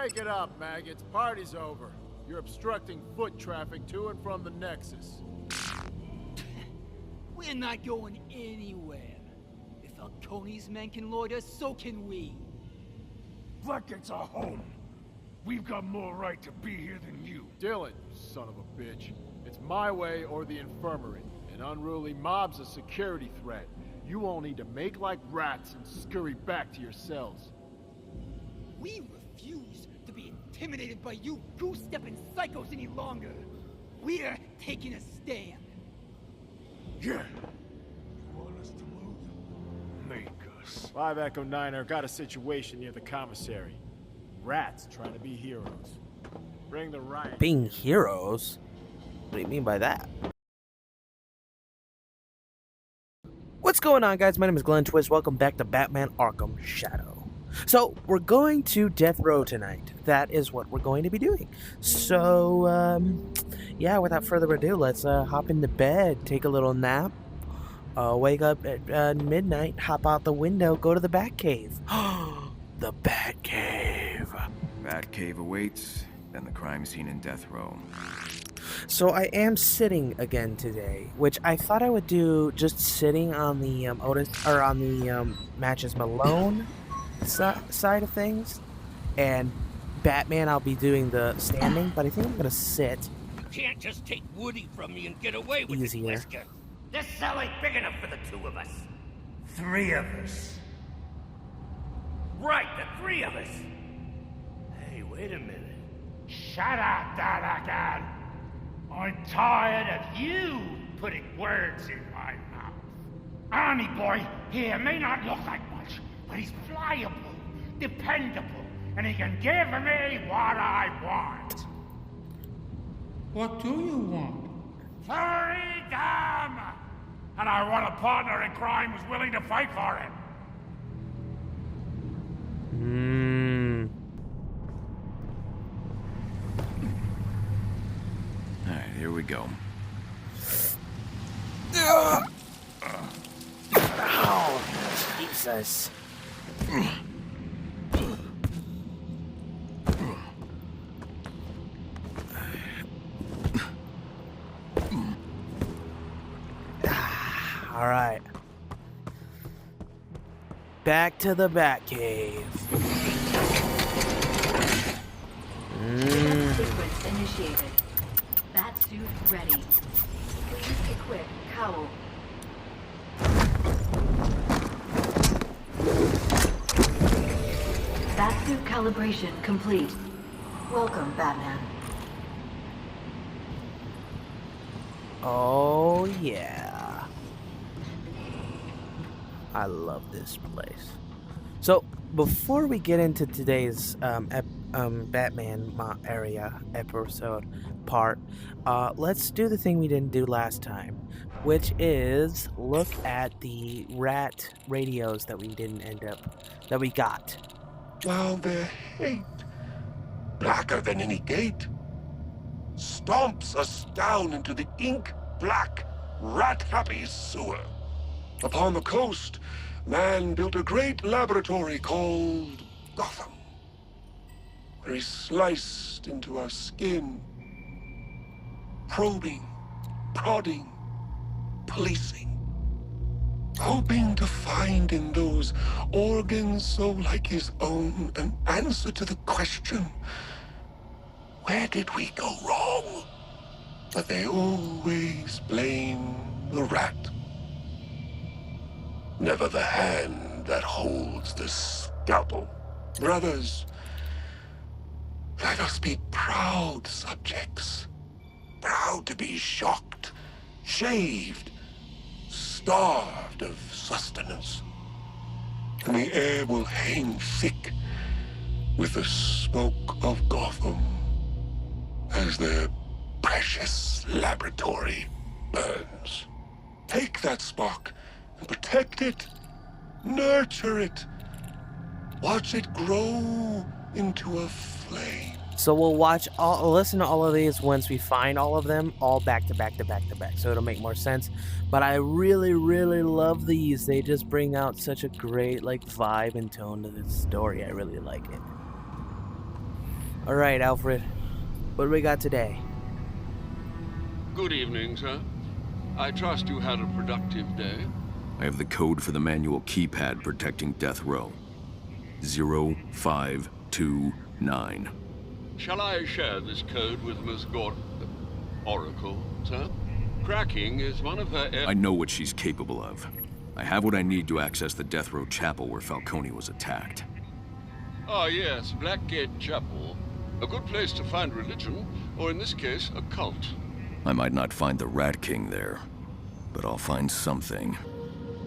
Break it up, maggots. Party's over. You're obstructing foot traffic to and from the Nexus. We're not going anywhere. If Falcone's men can loiter, so can we. Blackgate's our home. We've got more right to be here than you. Dylan, son of a bitch. It's my way or the infirmary. An unruly mob's a security threat. You all need to make like rats and scurry back to your cells. We refuse to be intimidated by you goose-stepping psychos any longer. We're taking a stand. Yeah. You want us to move? Make us. 5 Echo 9er got a situation near the commissary. Rats trying to be heroes. Bring the riot. Being heroes? What do you mean by that? What's going on, guys? My name is Glenn Twist. Welcome back to Batman Arkham Shadow. So, we're going to Death Row tonight. That is what we're going to be doing. So, yeah, without further ado, let's hop into bed, take a little nap, wake up at midnight, hop out the window, go to the Batcave. The Batcave. Batcave awaits, then the crime scene in Death Row. So I am sitting again today, which I thought I would do just sitting on the Matches Malone side of things, and Batman I'll be doing the standing, but I think I'm gonna sit. You can't just take Woody from me and get away with Easier. it, Wesker. This cell ain't big enough for the two of us. 3 of us. Right, the 3 of us. Hey, wait a minute. Shut up, that again. I'm tired of you putting words in my mouth. Army boy here may not look like much, but he's pliable, dependable, and he can give me what I want. What do you want? Freedom! And I want a partner in crime who's willing to fight for it. Alright, here we go. Oh, Jesus. All right. Back to the Batcave. Sequence initiated. Batsuit ready. Please equip cowl. Batsuit calibration complete. Welcome, Batman. Oh, yeah. I love this place. So, before we get into today's Batman episode part, let's do the thing we didn't do last time, which is look at the rat radios that we got. While their hate, blacker than any gate, stomps us down into the ink-black, rat-happy sewer. Upon the coast, man built a great laboratory called Gotham, where he sliced into our skin, probing, prodding, policing, hoping to find in those organs so like his own an answer to the question, where did we go wrong? But they always blame the rat. Never the hand that holds the scalpel. Brothers, let us be proud subjects. Proud to be shocked, shaved, starved of sustenance. And the air will hang thick with the smoke of Gotham as their precious laboratory burns. Take that spark and protect it, nurture it, watch it grow into a flame. So we'll listen to all of these once we find all of them, all back to back to back to back. So it'll make more sense. But I really, really love these. They just bring out such a great vibe and tone to the story. I really like it. Alright, Alfred. What do we got today? Good evening, sir. I trust you had a productive day. I have the code for the manual keypad protecting Death Row. 0529. Shall I share this code with Miss Oracle, sir? Cracking is one of her... I know what she's capable of. I have what I need to access the Death Row Chapel where Falcone was attacked. Ah, yes, Blackgate Chapel. A good place to find religion, or in this case, a cult. I might not find the Rat King there, but I'll find something.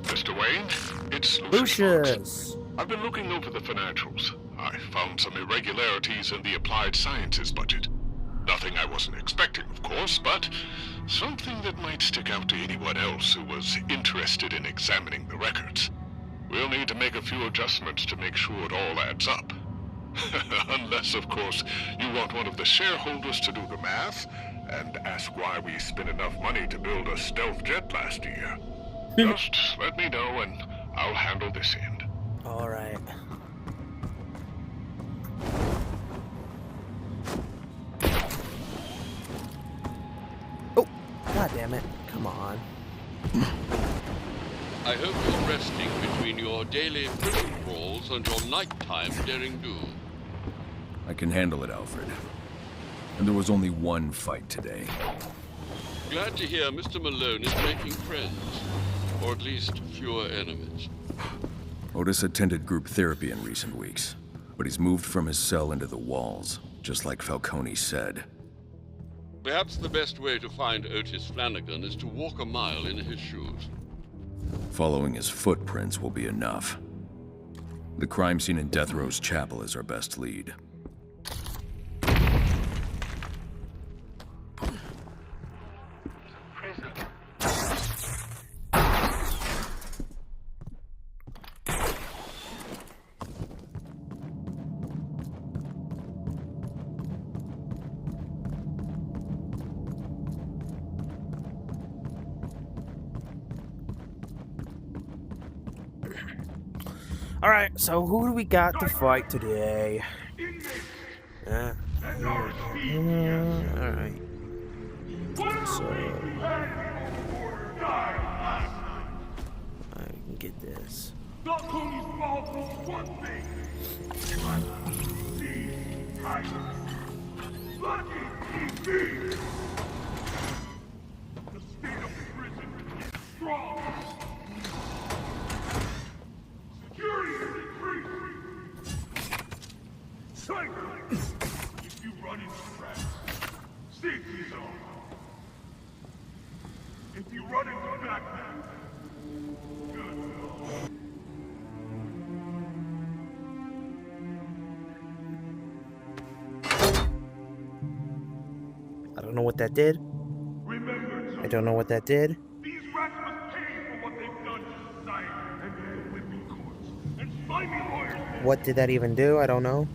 Mr. Wayne, it's Lucius! I've been looking over the financials. I found some irregularities in the applied sciences budget. Nothing I wasn't expecting, of course, but something that might stick out to anyone else who was interested in examining the records. We'll need to make a few adjustments to make sure it all adds up. Unless, of course, you want one of the shareholders to do the math and ask why we spent enough money to build a stealth jet last year. Just let me know and I'll handle this end. Alright. Oh, god damn it. Come on. I hope you're resting between your daily prison crawls and your nighttime daring do. I can handle it, Alfred. And there was only one fight today. Glad to hear Mr. Malone is making friends. Or at least fewer enemies. Otis attended group therapy in recent weeks, but he's moved from his cell into the walls, just like Falcone said. Perhaps the best way to find Otis Flanagan is to walk a mile in his shoes. Following his footprints will be enough. The crime scene in Death Row's Chapel is our best lead. Alright, so who do we got to fight today? Alright. So... I can get this. If you run into traps, safety zone. If you run into Batman, good zone. I don't know what that did. I don't know what that did. These rats must pay for what they've done to society and the whipping courts and slimy lawyers. What did that even do? I don't know.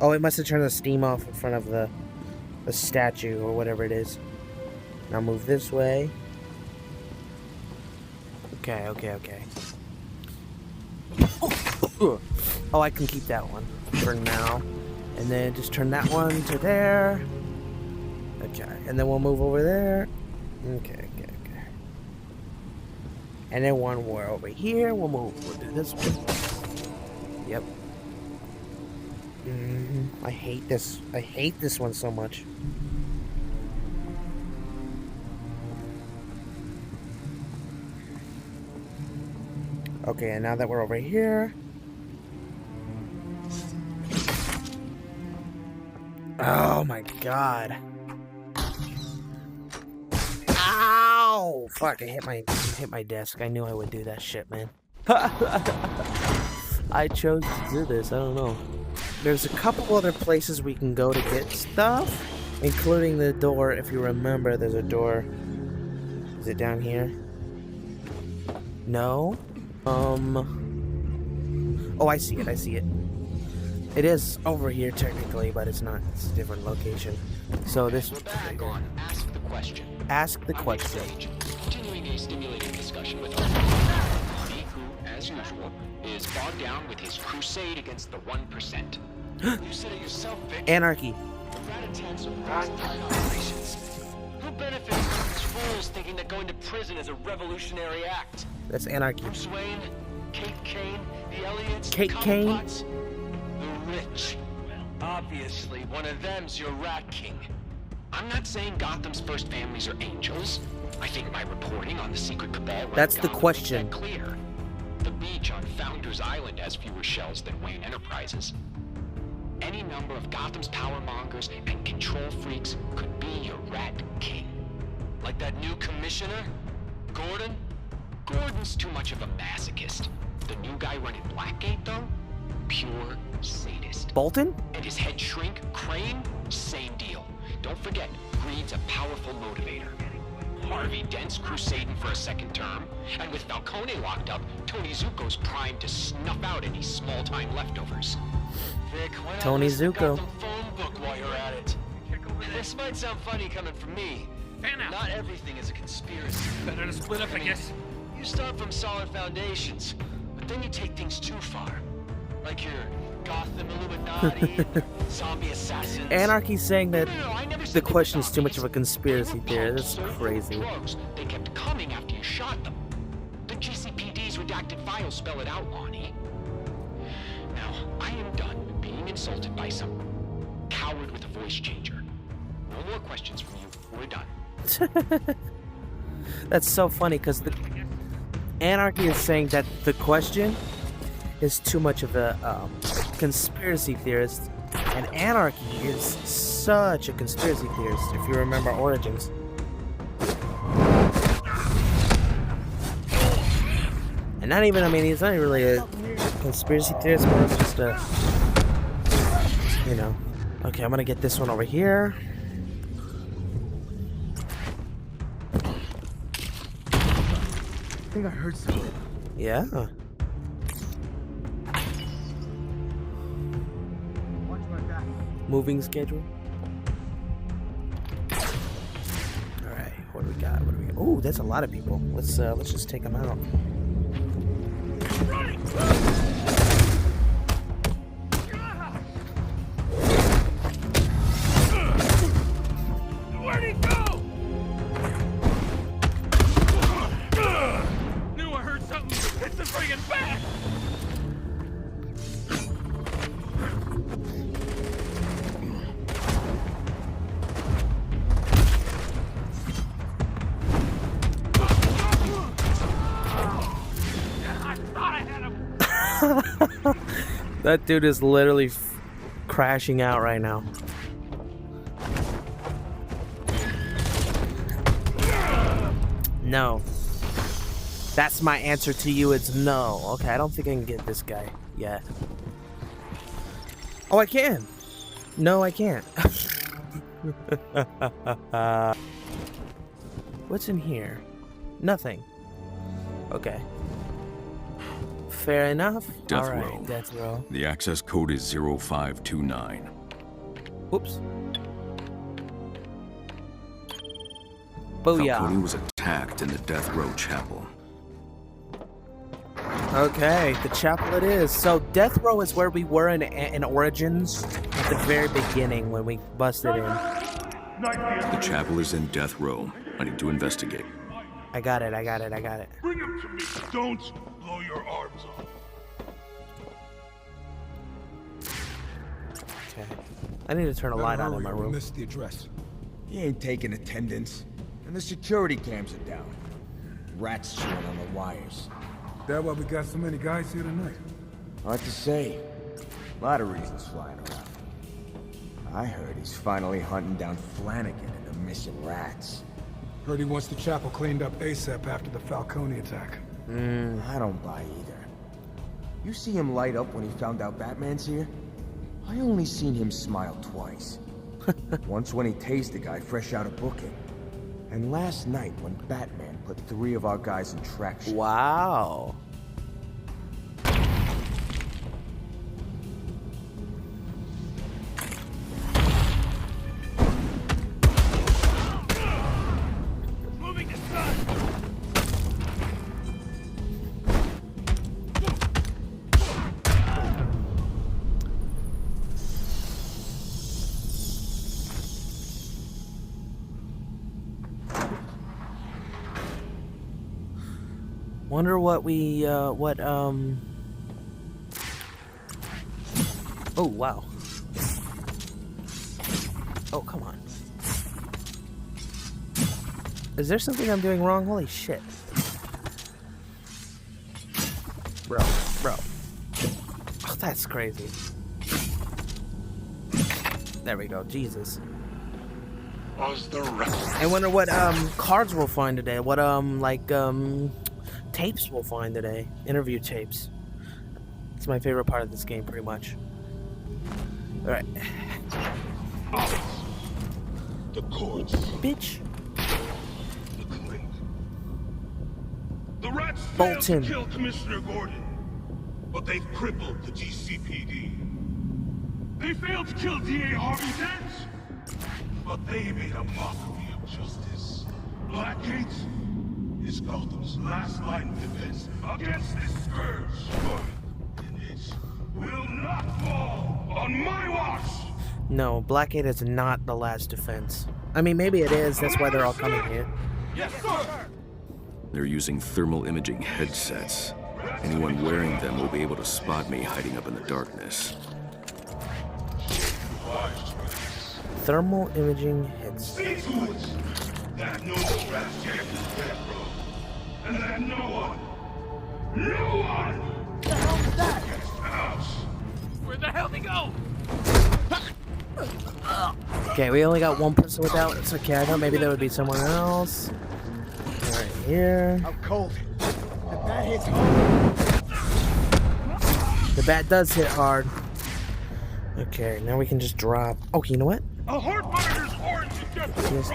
Oh, it must have turned the steam off in front of the statue or whatever it is. Now move this way. Okay. Oh, I can keep that one for now. And then just turn that one to there. Okay, and then we'll move over there. Okay. And then one more over here. We'll do this one. Yep. I hate this. I hate this one so much. Okay, and now that we're over here. Oh my god. Ow! Fuck, I hit my desk. I knew I would do that shit, man. I chose to do this. I don't know. There's a couple other places we can go to get stuff, including the door. If you remember, there's a door. Is it down here? No? Oh, I see it. It is over here technically, but it's not. It's a different location. So this. We're back on Ask the Question. Ask the question. Continuing a stimulating discussion with Arkham, who, as usual, is bogged down with his crusade against the 1%. You said it yourself, Vic. Anarchy. The rat attacks are first-time operations. Who benefits from these fools thinking that going to prison is a revolutionary act? That's anarchy. Bruce Wayne, Kate Kane, the Elliots, Kate the Kane? Cobblepotts, the rich. Obviously, one of them's your Rat King. I'm not saying Gotham's first families are angels. I think my reporting on the secret cabal That's the Gotham question. makes that clear. The beach on Founders Island has fewer shells than Wayne Enterprises. Any number of Gotham's power mongers and control freaks could be your Rat King. Like that new commissioner, Gordon? Gordon's too much of a masochist. The new guy running Blackgate, though? Pure sadist. Bolton? And his head shrink, Crane? Same deal. Don't forget, greed's a powerful motivator. Harvey Dent's crusading for a second term, and with Falcone locked up, Tony Zuko's primed to snuff out any small-time leftovers. Vic, why not Tony listen to Zuko. Gotham phone book while you're at it? This might sound funny coming from me. Not everything is a conspiracy. Better to split up, I guess. You start from solid foundations, but then you take things too far. Like your Gotham Illuminati, zombie assassins. Anarchy's saying that I never the said they question were is too much of a zombies. conspiracy They were theory. punks That's served crazy. with drugs. They kept coming after you shot them. The GCPD's redacted files spell it out, Lonnie. Now, I am done being insulted by some coward with a voice changer. No more questions from you. We're done. That's so funny because the Anarchy is saying that the question is too much of a conspiracy theorist, and Anarchy is such a conspiracy theorist. If you remember Origins. And not even, I mean, he's not really a conspiracy theorist, more of just a, you know. Okay, I'm gonna get this one over here. I think I heard something. Yeah. Watch my back. Moving schedule. All right, what do we got? What do we got? Oh, that's a lot of people. Let's just take them out. Where'd he go? Knew I heard something. It's the friggin' back. I thought I had him. That dude is literally crashing out right now. No. That's my answer to you. It's no. Okay, I don't think I can get this guy yet. Oh, I can. No, I can't. What's in here? Nothing. Okay. Fair enough. Death All right, row. death row. The access code is 0529. Whoops. Falcone Booyah. was attacked in the Death Row Chapel. Okay, the chapel it is. So Death Row is where we were in Origins at the very beginning when we busted in. The chapel is in Death Row. I need to investigate. I got it, I got it, I got it. Bring him to me. Don't blow your arms off. Okay. I need to turn a light on in my room. Missed the address. He ain't taking attendance. And the security cams are down. Rats chewing on the wires. That why we got so many guys here tonight? Hard to say. A lot of reasons flying around. I heard he's finally hunting down Flanagan and the missing rats. Heard he wants the chapel cleaned up ASAP after the Falcone attack. I don't buy either. You see him light up when he found out Batman's here? I only seen him smile twice. Once when he tased the guy fresh out of booking. And last night when Batman put 3 of our guys in traction. Wow. Moving to stun. wonder what Oh, wow. Oh, come on. Is there something I'm doing wrong? Holy shit. Bro. Oh, that's crazy. There we go. Jesus. I wonder what cards we'll find today. What tapes we'll find today. Interview tapes. It's my favorite part of this game, pretty much. All right. The courts. Bitch. The clink. The rats Bolt failed him. to kill Commissioner Gordon, but they've crippled the GCPD. They failed to kill DA Harvey Dent, but they made a mockery of justice. Blackgate is Gotham's last line of defense against this scourge. And it will not fall on my watch! No, Blackgate is not the last defense. I mean, maybe it is. That's why they're all coming here. Yes, sir! They're using thermal imaging headsets. Anyone wearing them will be able to spot me hiding up in the darkness. Thermal imaging headsets. See to it that no rats get to that road. And that no one What the hell is that? gets out. Where the hell they go? Okay, we only got one person without. It's okay. I thought maybe there would be someone else. Right here. How cold. The bat hits hard. The bat does hit hard. Okay, now we can just drop. Oh, you know what? A heart monitor's orange and death Just-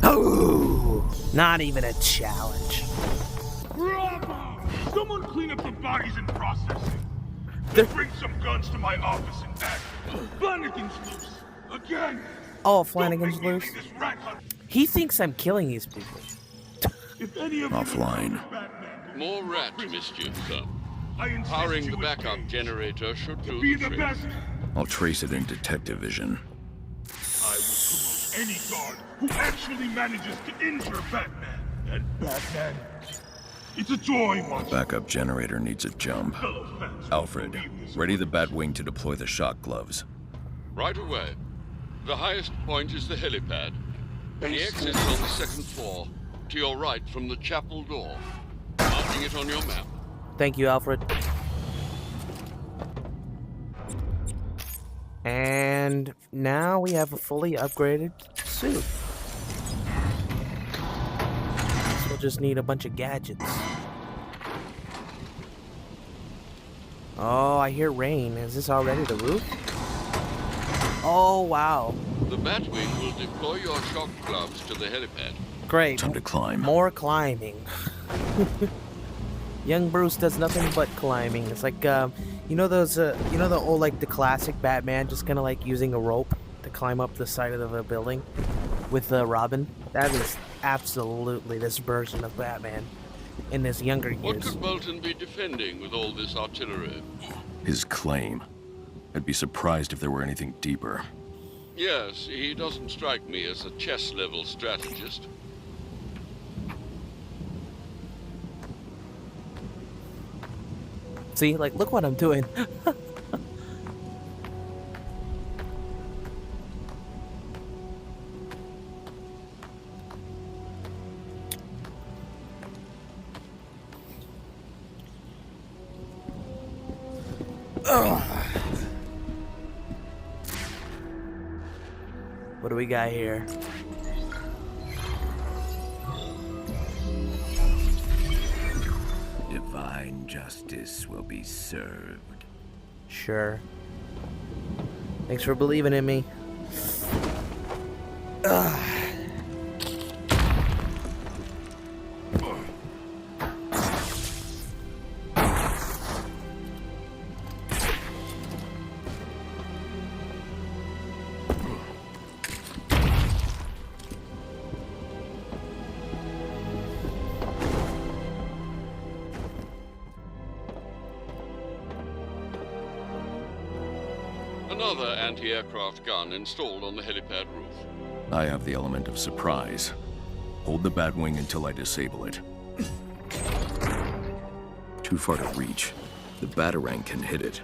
Oh, not even a challenge. Bravo! Someone clean up the bodies in processing. Then bring some guns to my office and back. Flanagan's loose. Again. Oh, Flanagan's Don't make me loose. lead this rat hunt. He thinks I'm killing these people. If any of you Offline. Batman, More rat mischief, son. I insist Powering you the backup engage. generator should do Be the the trick. best. I'll trace it in detective vision. I will promote any guard who actually manages to injure Batman. And Batman, it's a joy watching Backup generator needs a jump. fellow fans. Alfred, ready the Batwing to deploy the shock gloves. Right away. The highest point is the helipad. The exit's on the second floor, to your right from the chapel door. Marking it on your map. Thank you, Alfred. And now we have a fully upgraded suit. So we'll just need a bunch of gadgets. Oh, I hear rain. Is this already the roof? Oh, wow. The Batwing will deploy your shock gloves to the helipad. Great. Time to climb. More climbing. Young Bruce does nothing but climbing. It's like, you know those, you know the old, like, the classic Batman just kind of like using a rope to climb up the side of a building with Robin? That is absolutely this version of Batman in his younger What years. could Bolton be defending with all this artillery? His claim. I'd be surprised if there were anything deeper. Yes, he doesn't strike me as a chess-level strategist. See, like, look what I'm doing. Ugh. What do we got here? Divine justice will be served. Sure. Thanks for believing in me. Ugh. Another anti-aircraft gun installed on the helipad roof. I have the element of surprise. Hold the Batwing until I disable it. Too far to reach. The Batarang can hit it.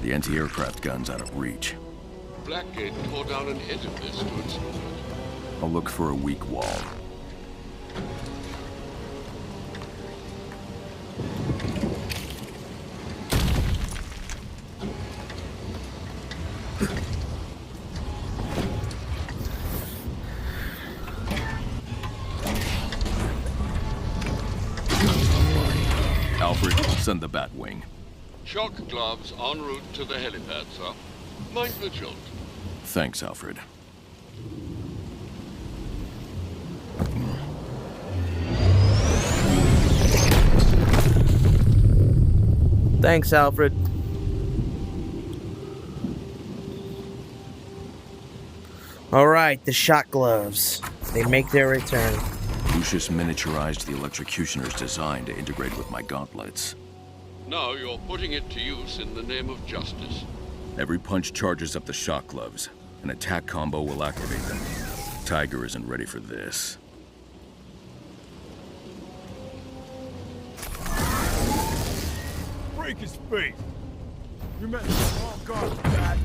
The anti-aircraft gun's out of reach. Blackgate tore down an edifice to explode it. I'll look for a weak wall. Alfred, send the Batwing. Shock gloves en route to the helipad, sir. Mind the jolt. Thanks, Alfred. Thanks, Alfred. Alright, the shock gloves. They make their return. Lucius miniaturized the electrocutioner's design to integrate with my gauntlets. Now you're putting it to use in the name of justice. Every punch charges up the shock gloves. An attack combo will activate them. Tiger isn't ready for this. Break his face! You meant the wrong guard for that.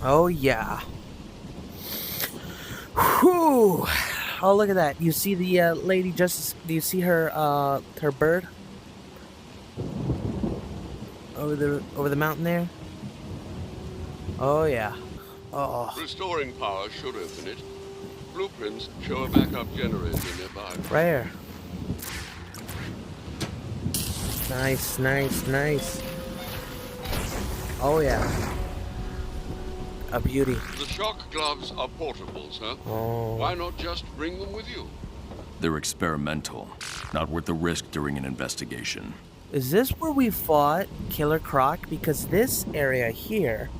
Oh, yeah. Whew. Oh, look at that. You see the Lady Justice? Do you see her her bird? Over the mountain there? Oh, yeah. Oh. Restoring power should open it. Blueprints show a backup generator nearby. Right here. Nice, nice, nice. Oh, yeah. A beauty. The shock gloves are portables, huh? Oh. Why not just bring them with you? They're experimental, not worth the risk during an investigation. Is this where we fought Killer Croc? Because this area here...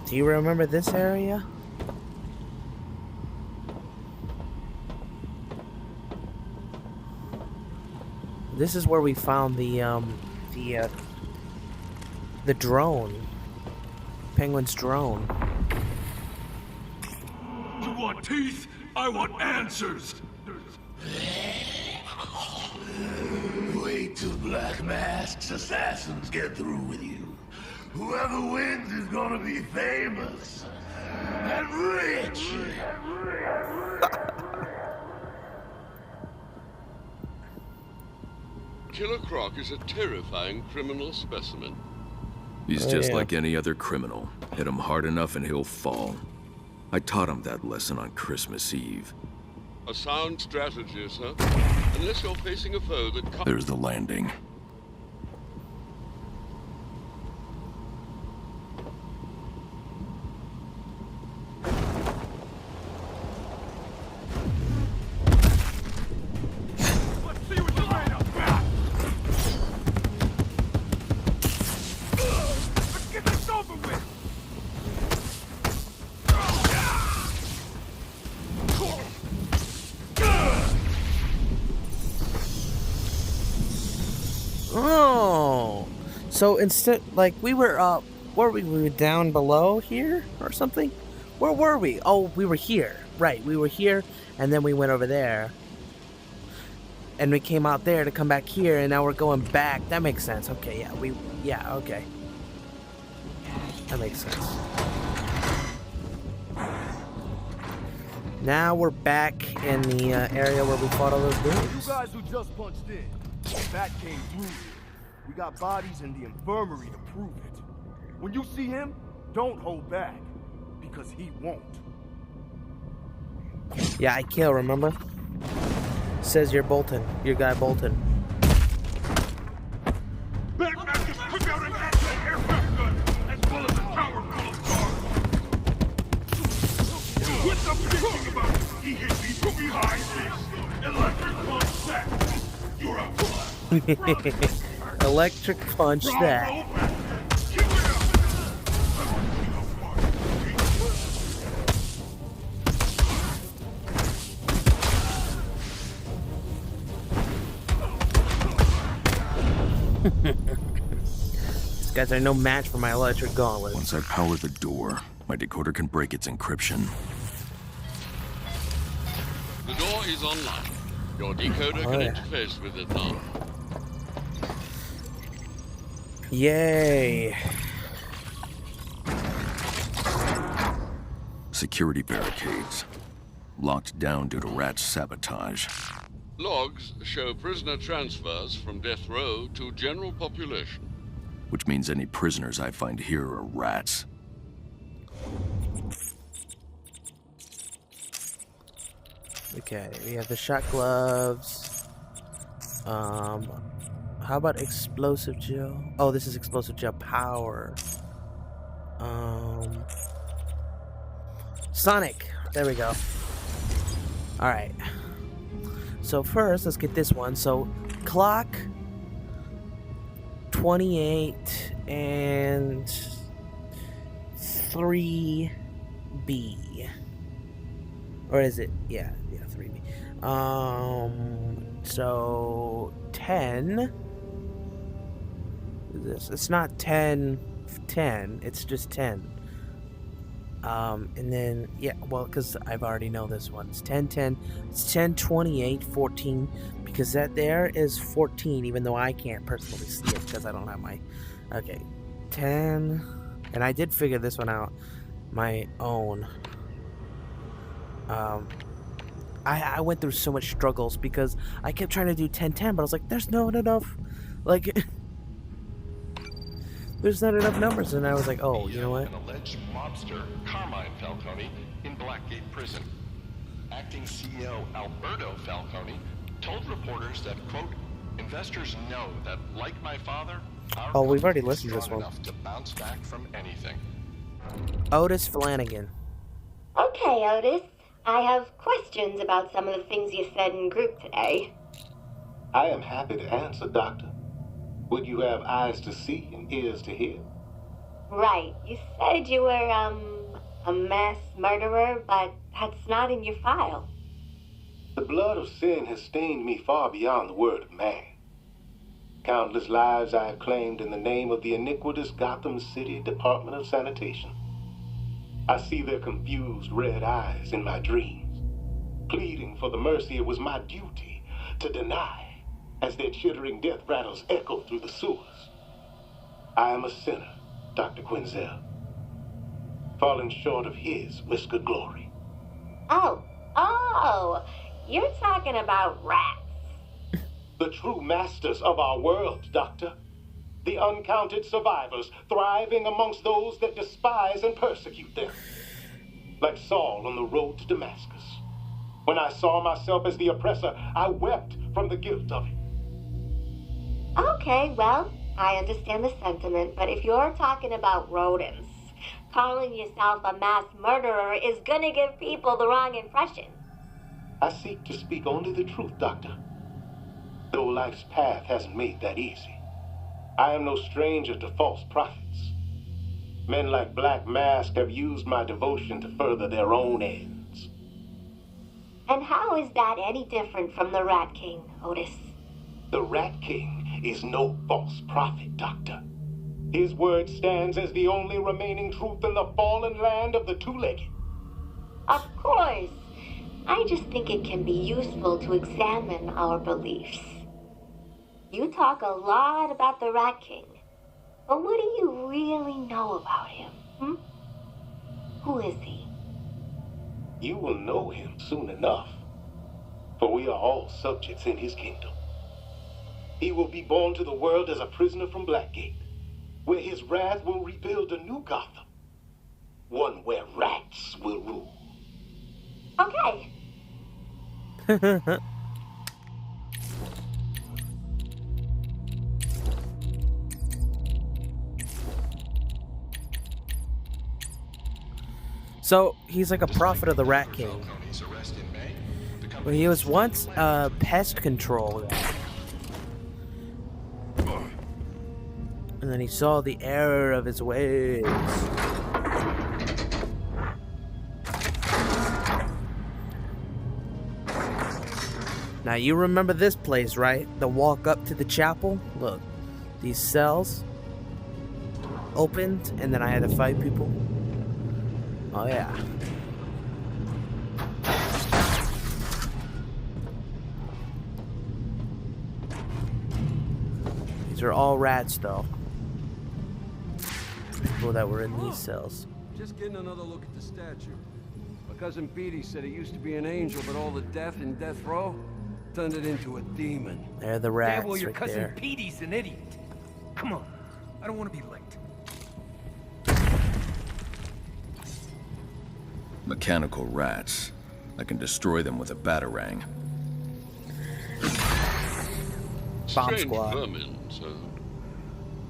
Do you remember this area? This is where we found the drone. Penguin's drone. You want teeth? I want answers! Wait till Black Mask's assassins get through with you. Whoever wins is gonna be famous and rich. Killer Croc is a terrifying criminal specimen. He's just like any other criminal. Hit him hard enough and he'll fall. I taught him that lesson on Christmas Eve. A sound strategy, sir. Unless you're facing a foe that can't... There's the landing. Oh, so instead, like we were where we were down below here or something. Where were we? Oh, we were here. Right, we were here, and then we went over there. and we came out there to come back here, and now we're going back. That makes sense. Okay, yeah, okay. That makes sense. Now we're back in the area where we fought all those dudes. You guys who just punched in, that came through here. We got bodies in the infirmary to prove it. When you see him, don't hold back, because he won't. Yeah, I kill, remember? Says you're Bolton. Your guy Bolton. Batman just took out an anti-aircraft gun, as well as a tower full of cars. What's up thinking about? He hit me from behind this electric punch sack. You're a blood. Electric punch that. These guys are no match for my electric gauntlet. Once I power the door, my decoder can break its encryption. The door is online. Your decoder can interface with it now. Yay. Security barricades. Locked down due to Rat's sabotage. Logs show prisoner transfers from death row to general population. Which means any prisoners I find here are rats. Okay, we have the shot gloves. How about explosive gel? Oh, this is explosive gel power. Sonic. There we go. Alright. So first, let's get this one. So, clock 28 and 3B. Or is it? Yeah, 3B. So 10. This it's not 10, it's just 10. And then, yeah, well, because I've already know this one. It's 10, 10. It's 10, 28, 14. Because that there is 14, even though I can't personally see it because I don't have my... Okay, 10. And I did figure this one out. My own. I went through so much struggles because I kept trying to do 10, 10, but I was like, there's not enough. Like... There's not enough numbers, and I was like, oh, you know what? An alleged mobster, Carmine Falcone, in Blackgate Prison. Acting CEO Alberto Falcone told reporters that, quote, investors know that, like my father, our we've already company is listened to this strong one. enough to bounce back from anything. Otis Flanagan. Okay, Otis. I have questions about some of the things you said in group today. I am happy to answer, Doctor. Would you have eyes to see and ears to hear? Right. You said you were, a mass murderer, but that's not in your file. The blood of sin has stained me far beyond the word of man. Countless lives I have claimed in the name of the iniquitous Gotham City Department of Sanitation. I see their confused red eyes in my dreams, pleading for the mercy it was my duty to deny as their chittering death rattles echo through the sewers. I am a sinner, Dr. Quinzel, falling short of his whiskered glory. Oh, you're talking about rats. The true masters of our world, Doctor. The uncounted survivors thriving amongst those that despise and persecute them. Like Saul on the road to Damascus. When I saw myself as the oppressor, I wept from the guilt of it. Okay, well, I understand the sentiment, but if you're talking about rodents, calling yourself a mass murderer is gonna give people the wrong impression. I seek to speak only the truth, Doctor. Though life's path hasn't made that easy. I am no stranger to false prophets. Men like Black Mask have used my devotion to further their own ends. And how is that any different from the Rat King, Otis? The Rat King is no false prophet, Doctor. His word stands as the only remaining truth in the fallen land of the two-legged. Of course. I just think it can be useful to examine our beliefs. You talk a lot about the Rat King, but what do you really know about him? Who is he? You will know him soon enough, for we are all subjects in his kingdom. He will be born to the world as a prisoner from Blackgate, where his wrath will rebuild a new Gotham. One where rats will rule. Okay. So, he's like a prophet of the Rat King. Well, he was once a pest control guy. And then he saw the error of his ways. Now, you remember this place, right? The walk up to the chapel? Look, these cells opened, and then I had to fight people. Oh, yeah. These are all rats, though. People that were in these cells. Just getting another look at the statue. My cousin Petey said it used to be an angel, but all the death in death row turned it into a demon. They're the rats Yeah, well, your right cousin there. Petey's an idiot. Come on. I don't want to be late. Mechanical rats. I can destroy them with a batarang. Bomb Strange squad. vermin, so...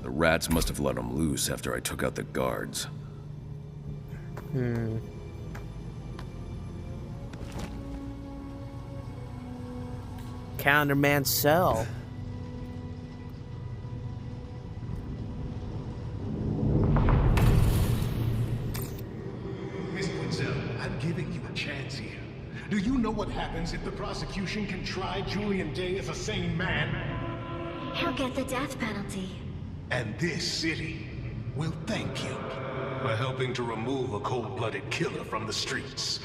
The rats must have let them loose after I took out the guards. Counterman cell. Miss Quinzel, I'm giving you a chance here. Do you know what happens if the prosecution can try Julian Day as a sane man? He'll get the death penalty. And this city will thank you for helping to remove a cold-blooded killer from the streets.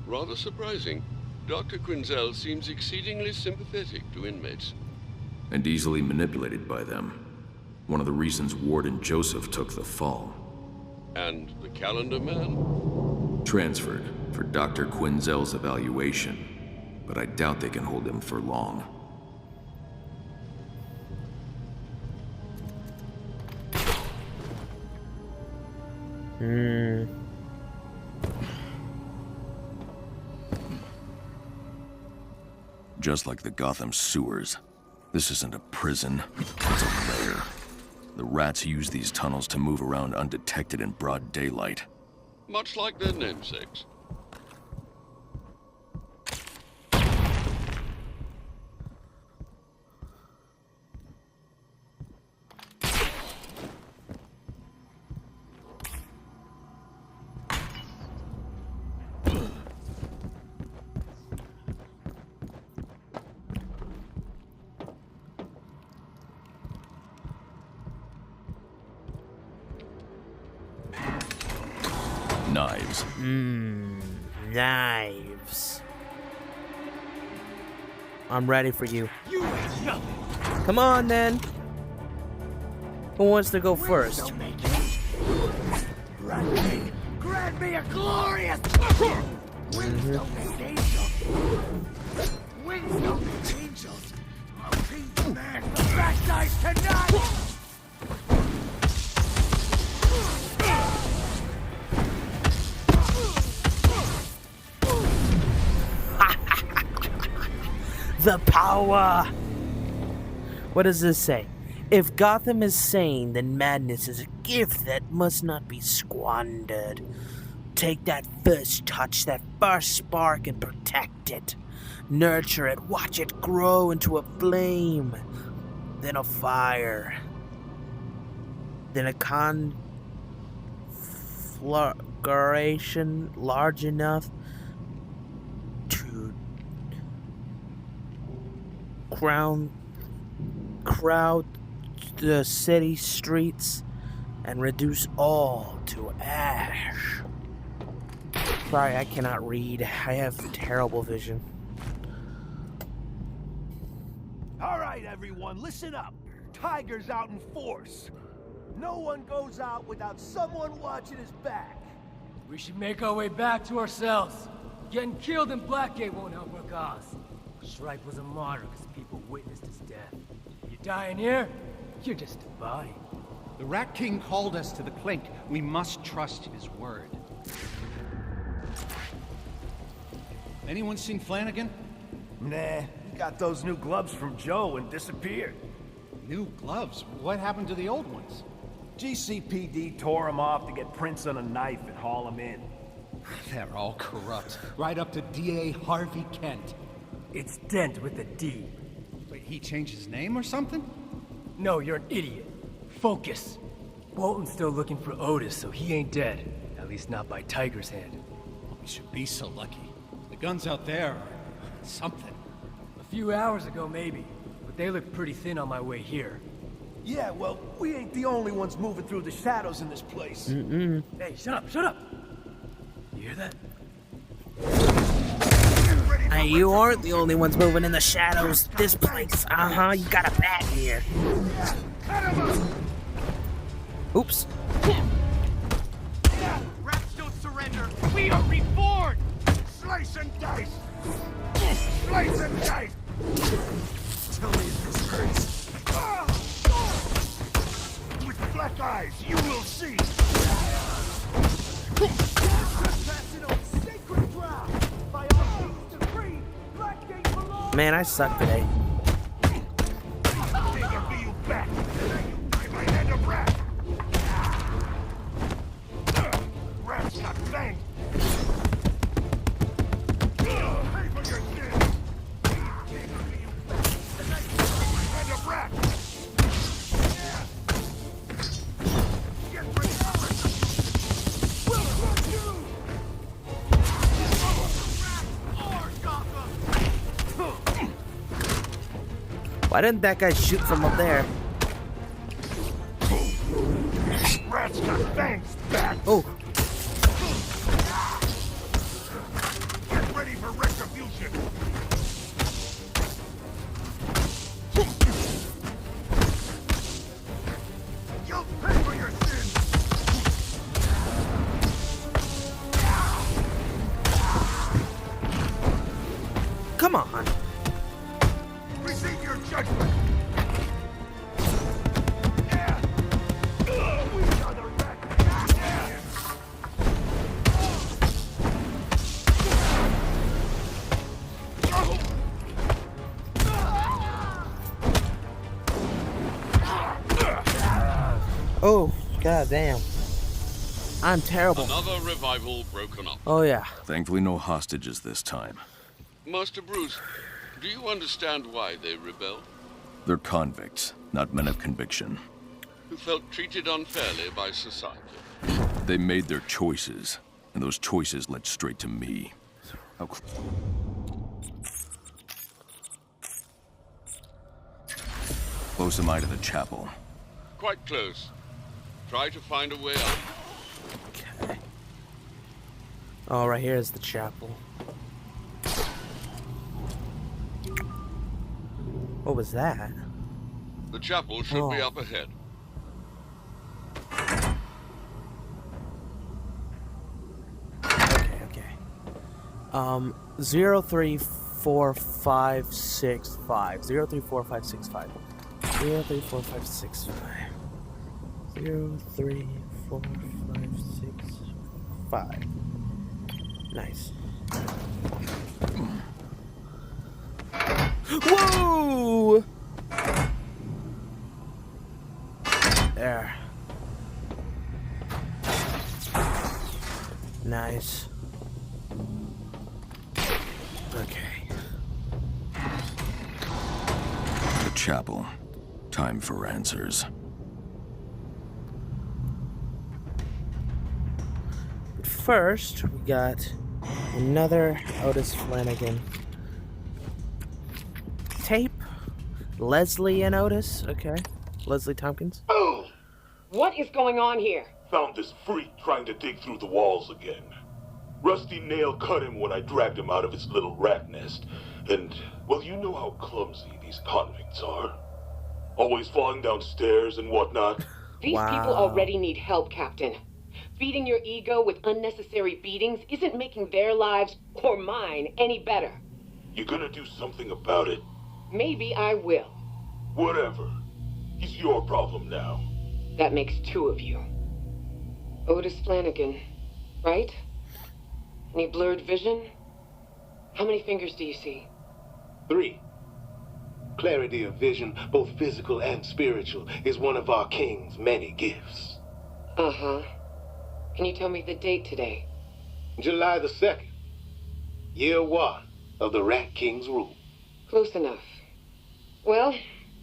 Rather surprising. Dr. Quinzel seems exceedingly sympathetic to inmates. And easily manipulated by them. One of the reasons Warden Joseph took the fall. And the calendar man? Transferred for Dr. Quinzel's evaluation. But I doubt they can hold him for long. Just like the Gotham sewers. This isn't a prison, it's a lair. The rats use these tunnels to move around undetected in broad daylight. Much like their namesakes. Knives. Knives. I'm ready for you. You ain't nothing. Come on, then. Who wants to go first? Grant me a glorious wings don't make angels. Wings don't make angels. I'll be the man for bad guys tonight. The power! What does this say? If Gotham is sane, then madness is a gift that must not be squandered. Take that first touch, that first spark, and protect it. Nurture it, watch it grow into a flame. Then a fire. Then a conflagration large enough to crowd the city streets and reduce all to ash. Sorry, I cannot read. I have terrible vision. All right, everyone, listen up. Tiger's out in force. No one goes out without someone watching his back. We should make our way back to our cells. Getting killed in Blackgate won't help our cause. Shrike was a martyr because people witnessed his death. You dying here, you're just a body. The Rat King called us to the Clink. We must trust his word. Anyone seen Flanagan? Nah, he got those new gloves from Joe and disappeared. New gloves? What happened to the old ones? GCPD tore them off to get prints on a knife and haul them in. They're all corrupt. Right up to D.A. Harvey Kent. It's Dent with a D. Wait, he changed his name or something? No, you're an idiot. Focus. Bolton's still looking for Otis, so he ain't dead. At least not by Tiger's hand. We should be so lucky. The guns out there are something. A few hours ago, maybe. But they look pretty thin on my way here. Yeah, well, we ain't the only ones moving through the shadows in this place. Hey, shut up, shut up! You hear that? Hey, you aren't the only ones moving in the shadows. This place, you got a bat here. Oops. Rats don't surrender. We are reborn. Slice and dice. Slice and dice. Tell me if this hurts. With black eyes, you will see. Man, I suck today. Why didn't that guy shoot from up there? Rats got fangs back. Oh. Get ready for retribution. You'll pay for your sins. Come on. Receive your judgment. Oh, god damn. I'm terrible. Another revival broken up. Oh yeah. Thankfully no hostages this time. Master Bruce, do you understand why they rebelled? They're convicts, not men of conviction. Who felt treated unfairly by society. They made their choices, and those choices led straight to me. How close am I to the chapel? Quite close. Try to find a way out. Okay. Oh, right here is the chapel. What was that? The chapel should be up ahead. Okay. 034565. 034565. 034565. 034565. Nice. Whoa! There. Nice. Okay. The chapel. Time for answers. But first, we got another Otis Flanagan tape. Leslie and Otis. Okay. Leslie Tompkins. Oh! What is going on here? Found this freak trying to dig through the walls again. Rusty Nail cut him when I dragged him out of his little rat nest. And, well, you know how clumsy these convicts are. Always falling down stairs and whatnot. These people already need help, Captain. Feeding your ego with unnecessary beatings isn't making their lives, or mine, any better. You gonna do something about it? Maybe I will. Whatever. He's your problem now. That makes two of you. Otis Flanagan, right? Any blurred vision? How many fingers do you see? 3. Clarity of vision, both physical and spiritual, is one of our king's many gifts. Uh-huh. Can you tell me the date today? July the 2nd. Year 1 of the Rat King's rule. Close enough. Well,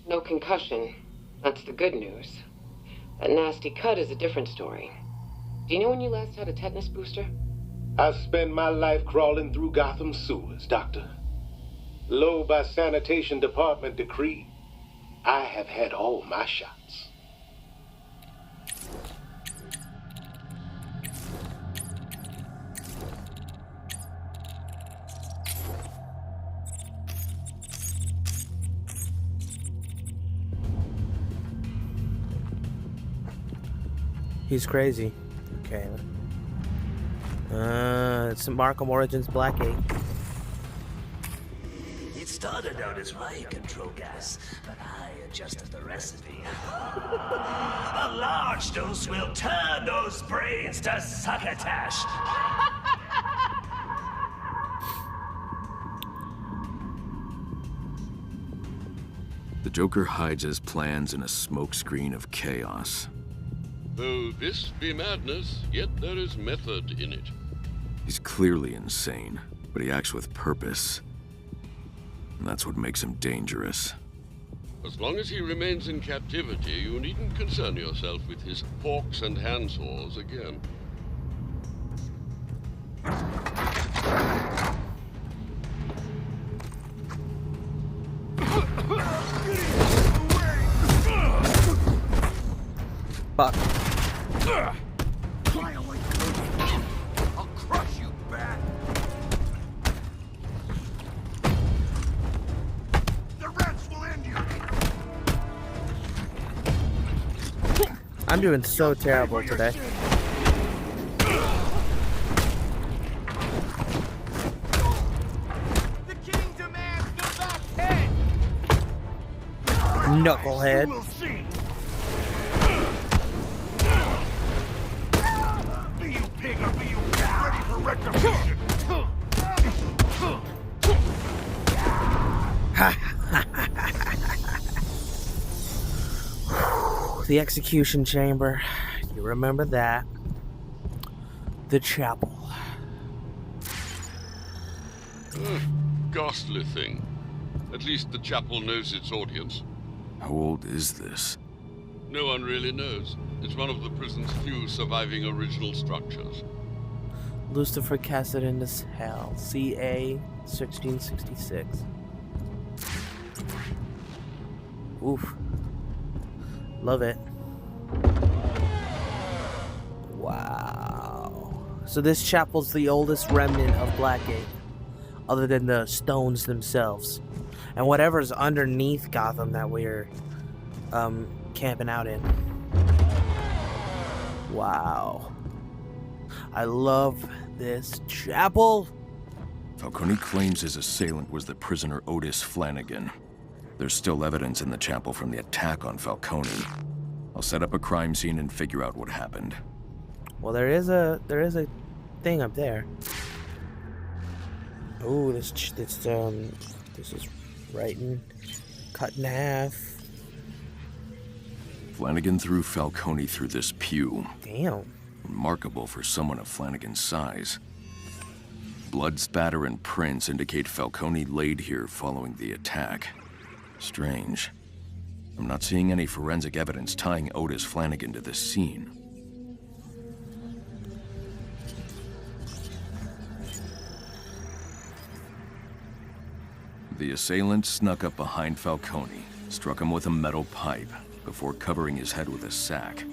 no concussion. That's the good news. That nasty cut is a different story. Do you know when you last had a tetanus booster? I spend my life crawling through Gotham sewers, Doctor. Lo, by sanitation department decree, I have had all my shots. He's crazy. Okay. It's Arkham Origins Blackgate. It started out as riot control gas, but I adjusted the recipe. A large dose will turn those brains to succotash. The Joker hides his plans in a smokescreen of chaos. Though this be madness, yet there is method in it. He's clearly insane, but he acts with purpose. And that's what makes him dangerous. As long as he remains in captivity, you needn't concern yourself with his forks and handsaws again. Fuck. I'll crush you back. The rats will end you. I'm doing so terrible today. The king demands the back head. Knucklehead. We'll see. Be you pig or be you ready for retribution. The execution chamber. You remember that. The chapel. Ghastly thing. At least the chapel knows its audience. How old is this? No one really knows. It's one of the prison's few surviving original structures. Lucifer cast it into hell. CA 1666. Oof. Love it. Wow. So this chapel's the oldest remnant of Blackgate, other than the stones themselves. And whatever's underneath Gotham that we're camping out in. Wow. I love this chapel. Falcone claims his assailant was the prisoner Otis Flanagan. There's still evidence in the chapel from the attack on Falcone. I'll set up a crime scene and figure out what happened. Well, there is a thing up there. Oh, this is writing, cut in half. Flanagan threw Falcone through this pew. Damn. Remarkable for someone of Flanagan's size. Blood spatter and prints indicate Falcone laid here following the attack. Strange. I'm not seeing any forensic evidence tying Otis Flanagan to this scene. The assailant snuck up behind Falcone, struck him with a metal pipe, before covering his head with a sack.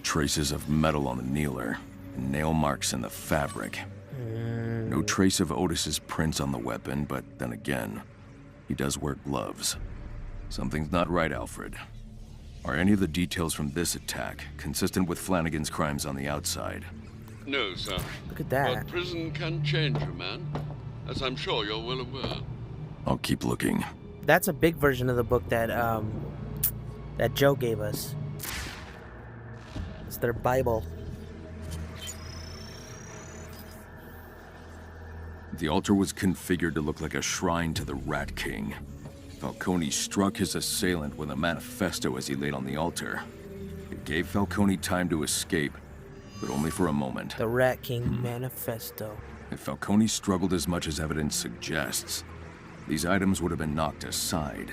Traces of metal on the kneeler, and nail marks in the fabric. No trace of Otis's prints on the weapon, but then again, he does wear gloves. Something's not right, Alfred. Are any of the details from this attack consistent with Flanagan's crimes on the outside? No, sir. Look at that. But prison can change a man, as I'm sure you're well aware. I'll keep looking. That's a big version of the book that that Joe gave us. It's their Bible. The altar was configured to look like a shrine to the Rat King. Falcone struck his assailant with a manifesto as he laid on the altar. It gave Falcone time to escape, but only for a moment. The Rat King Manifesto. If Falcone struggled as much as evidence suggests, these items would have been knocked aside.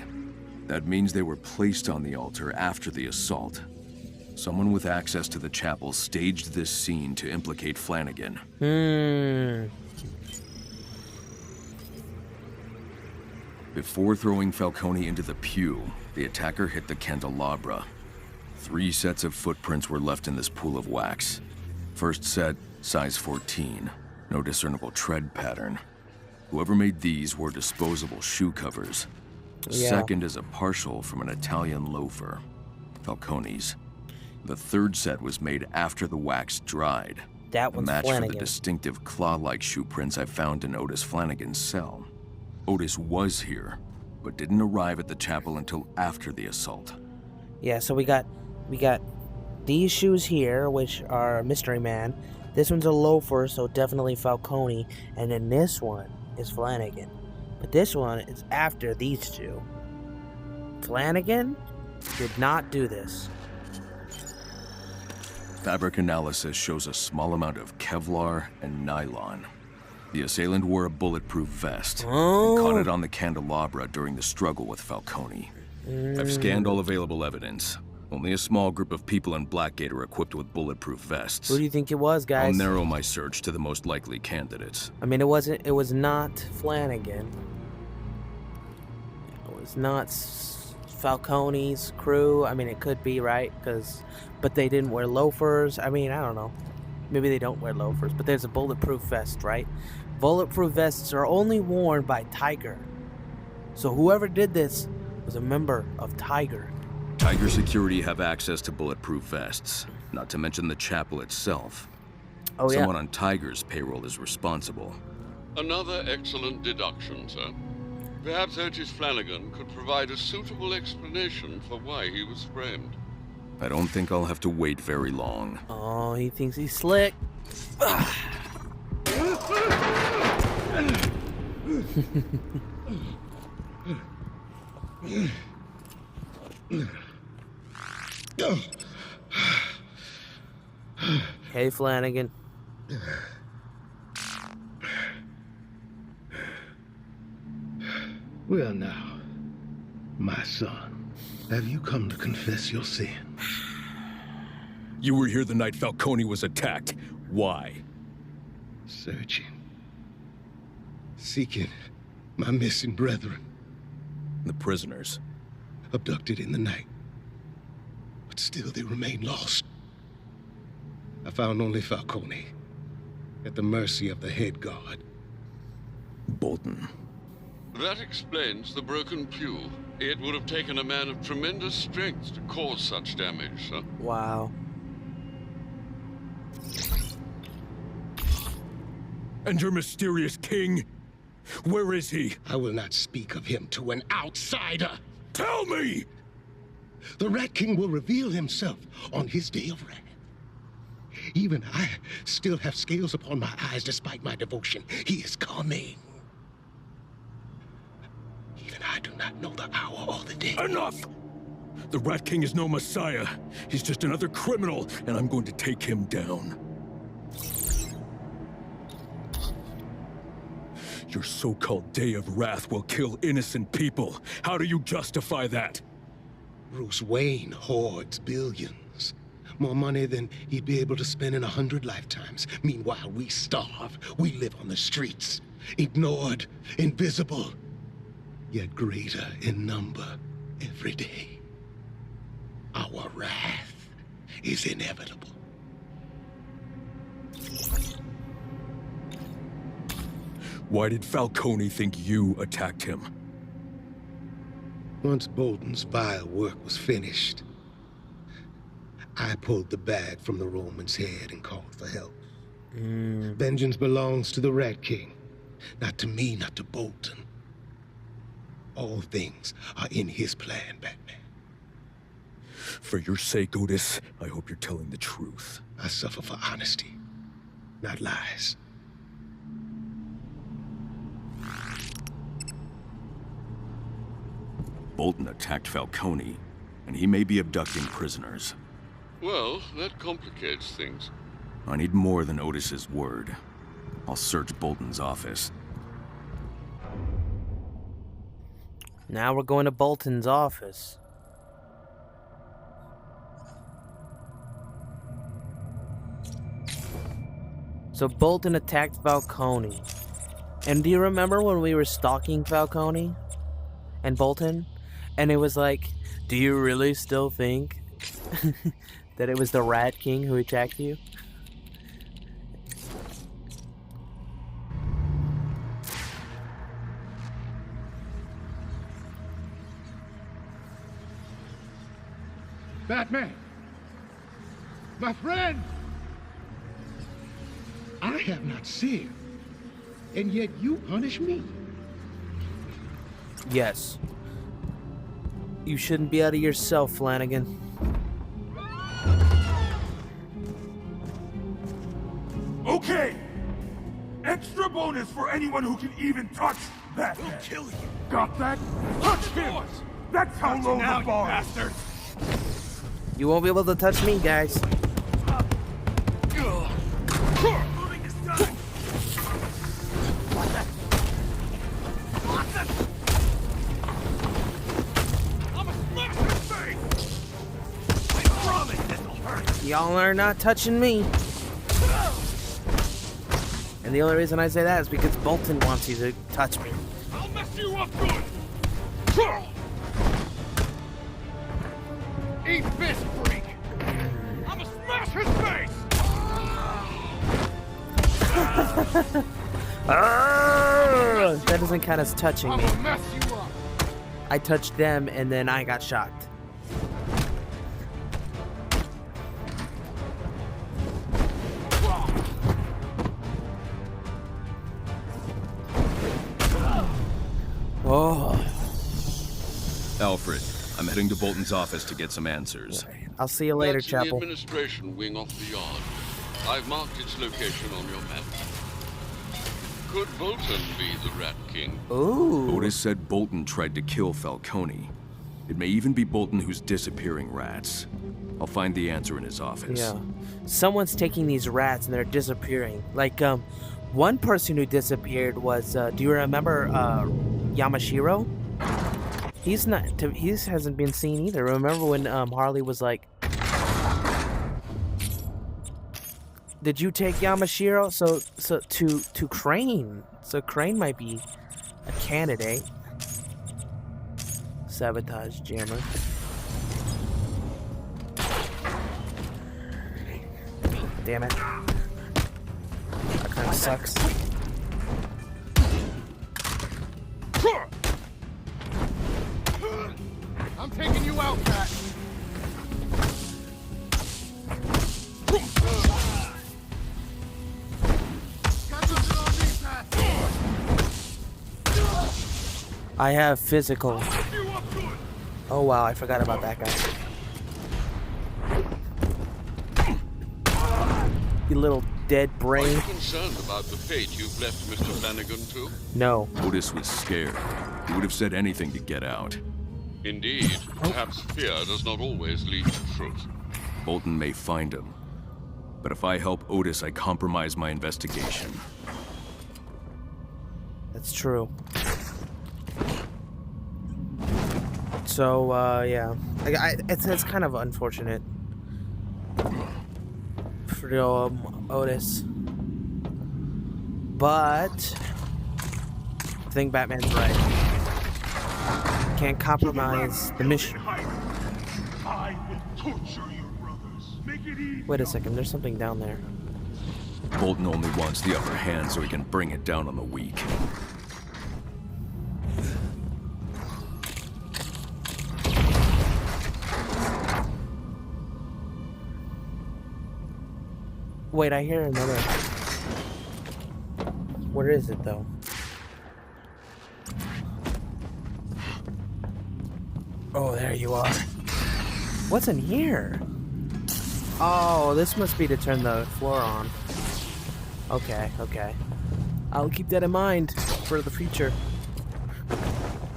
That means they were placed on the altar after the assault. Someone with access to the chapel staged this scene to implicate Flanagan. Before throwing Falcone into the pew, the attacker hit the candelabra. 3 sets of footprints were left in this pool of wax. First set, size 14, no discernible tread pattern. Whoever made these wore disposable shoe covers. The second is a partial from an Italian loafer, Falcone's. The third set was made after the wax dried. That one's a match Flanagan. for the distinctive claw-like shoe prints I found in Otis Flanagan's cell. Otis was here, but didn't arrive at the chapel until after the assault. Yeah, so we got these shoes here, which are Mystery Man. This one's a loafer, so definitely Falcone. And then this one is Flanagan. But this one is after these two. Flanagan did not do this. Fabric analysis shows a small amount of Kevlar and nylon. The assailant wore a bulletproof vest and caught it on the candelabra during the struggle with Falcone. I've scanned all available evidence. Only a small group of people in Blackgate are equipped with bulletproof vests. Who do you think it was, guys? I'll narrow my search to the most likely candidates. I mean, it was not Flanagan. It was not Falcone's crew. I mean, it could be, right? But they didn't wear loafers. I mean, I don't know. Maybe they don't wear loafers, but there's a bulletproof vest, right? Bulletproof vests are only worn by Tiger. So whoever did this was a member of Tiger. Tiger Security have access to bulletproof vests, not to mention the chapel itself. Oh, yeah. Someone on Tiger's payroll is responsible. Another excellent deduction, sir. Perhaps Otis Flanagan could provide a suitable explanation for why he was framed. I don't think I'll have to wait very long. Oh, he thinks he's slick. Hey, Flanagan. Well now, my son, have you come to confess your sin? You were here the night Falcone was attacked. Why? Searching. Seeking my missing brethren. The prisoners. Abducted in the night. But still they remain lost. I found only Falcone. At the mercy of the head guard. Bolton. That explains the broken pew. It would have taken a man of tremendous strength to cause such damage, sir. Wow. And your mysterious king? Where is he? I will not speak of him to an outsider. Tell me! The Rat King will reveal himself on his day of wrath. Even I still have scales upon my eyes despite my devotion. He is coming. Even I do not know the hour or the day. Enough! The Rat King is no messiah. He's just another criminal, and I'm going to take him down. Your so-called Day of Wrath will kill innocent people. How do you justify that? Bruce Wayne hoards billions. More money than he'd be able to spend in 100 lifetimes. Meanwhile, we starve. We live on the streets. Ignored, invisible, yet greater in number every day. Our wrath is inevitable. Why did Falcone think you attacked him? Once Bolton's vile work was finished, I pulled the bag from the Roman's head and called for help. Vengeance belongs to the Rat King. Not to me, not to Bolton. All things are in his plan, Batman. For your sake, Otis, I hope you're telling the truth. I suffer for honesty, not lies. Bolton attacked Falcone, and he may be abducting prisoners. Well, that complicates things. I need more than Otis's word. I'll search Bolton's office. Now we're going to Bolton's office. So Bolton attacked Falcone. And do you remember when we were stalking Falcone and Bolton? And it was like, do you really still think that it was the Rat King who attacked you? Batman! My friend! I have not sinned, and yet you punish me. Yes. You shouldn't be out of yourself, Flanagan. Okay! Extra bonus for anyone who can even touch Batman. We'll kill you. Got that? Touch him! That's how low the bar is. You won't be able to touch me, guys. Y'all are not touching me. And the only reason I say that is because Bolton wants you to touch me. I'll mess you up good! Eat fist freak! I'ma smash his face! That doesn't count as touching me. I'ma mess you up! I touched them and then I got shocked. Oh. Alfred, I'm heading to Bolton's office to get some answers. I'll see you later, That's in the Chapel. administration wing off the yard. I've marked its location on your map. Could Bolton be the Rat King? Ooh. Otis said Bolton tried to kill Falcone. It may even be Bolton who's disappearing rats. I'll find the answer in his office. Yeah. Someone's taking these rats and they're disappearing. Like, one person who disappeared was, do you remember, Yamashiro? He hasn't been seen either. Remember when, Harley was like, did you take Yamashiro? So to Crane. So Crane might be a candidate. Sabotage jammer. Damn it. That kind of sucks. I'm taking you out, Pat. I have physical. Oh wow, I forgot about that guy. You little dead brain. Are you concerned about the fate you've left Mr. Flanagan to? No. Otis was scared. He would have said anything to get out. Indeed. Perhaps fear does not always lead to truth. Bolton may find him. But if I help Otis, I compromise my investigation. That's true. So, yeah. It's kind of unfortunate for Otis. But I think Batman's right. Can't compromise the mission. I will torture your brothers, make Wait a second, there's something down there. Bolton only wants the upper hand so he can bring it down on the weak. Wait, I hear another. Where is it though? Oh, there you are. What's in here? Oh, this must be to turn the floor on. Okay, okay. I'll keep that in mind for the future.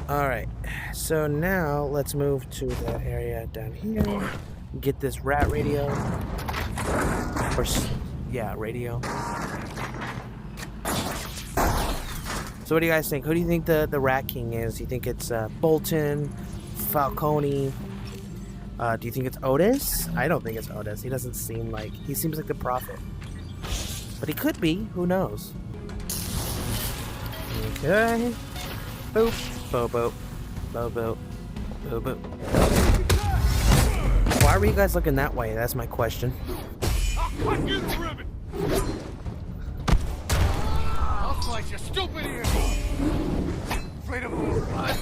Alright, so now let's move to that area down here. Get this rat radio. Or, yeah, radio. So what do you guys think? Who do you think the Rat King is? Do you think it's Bolton, Falcone? Do you think it's Otis? I don't think it's Otis. He doesn't seem like... He seems like the Prophet. But he could be. Who knows? Okay. Boop. Boop, boop. Boop, boop. Boop, boop. Why were you guys looking that way? That's my question. I'll slice your stupid ears. Afraid of blood.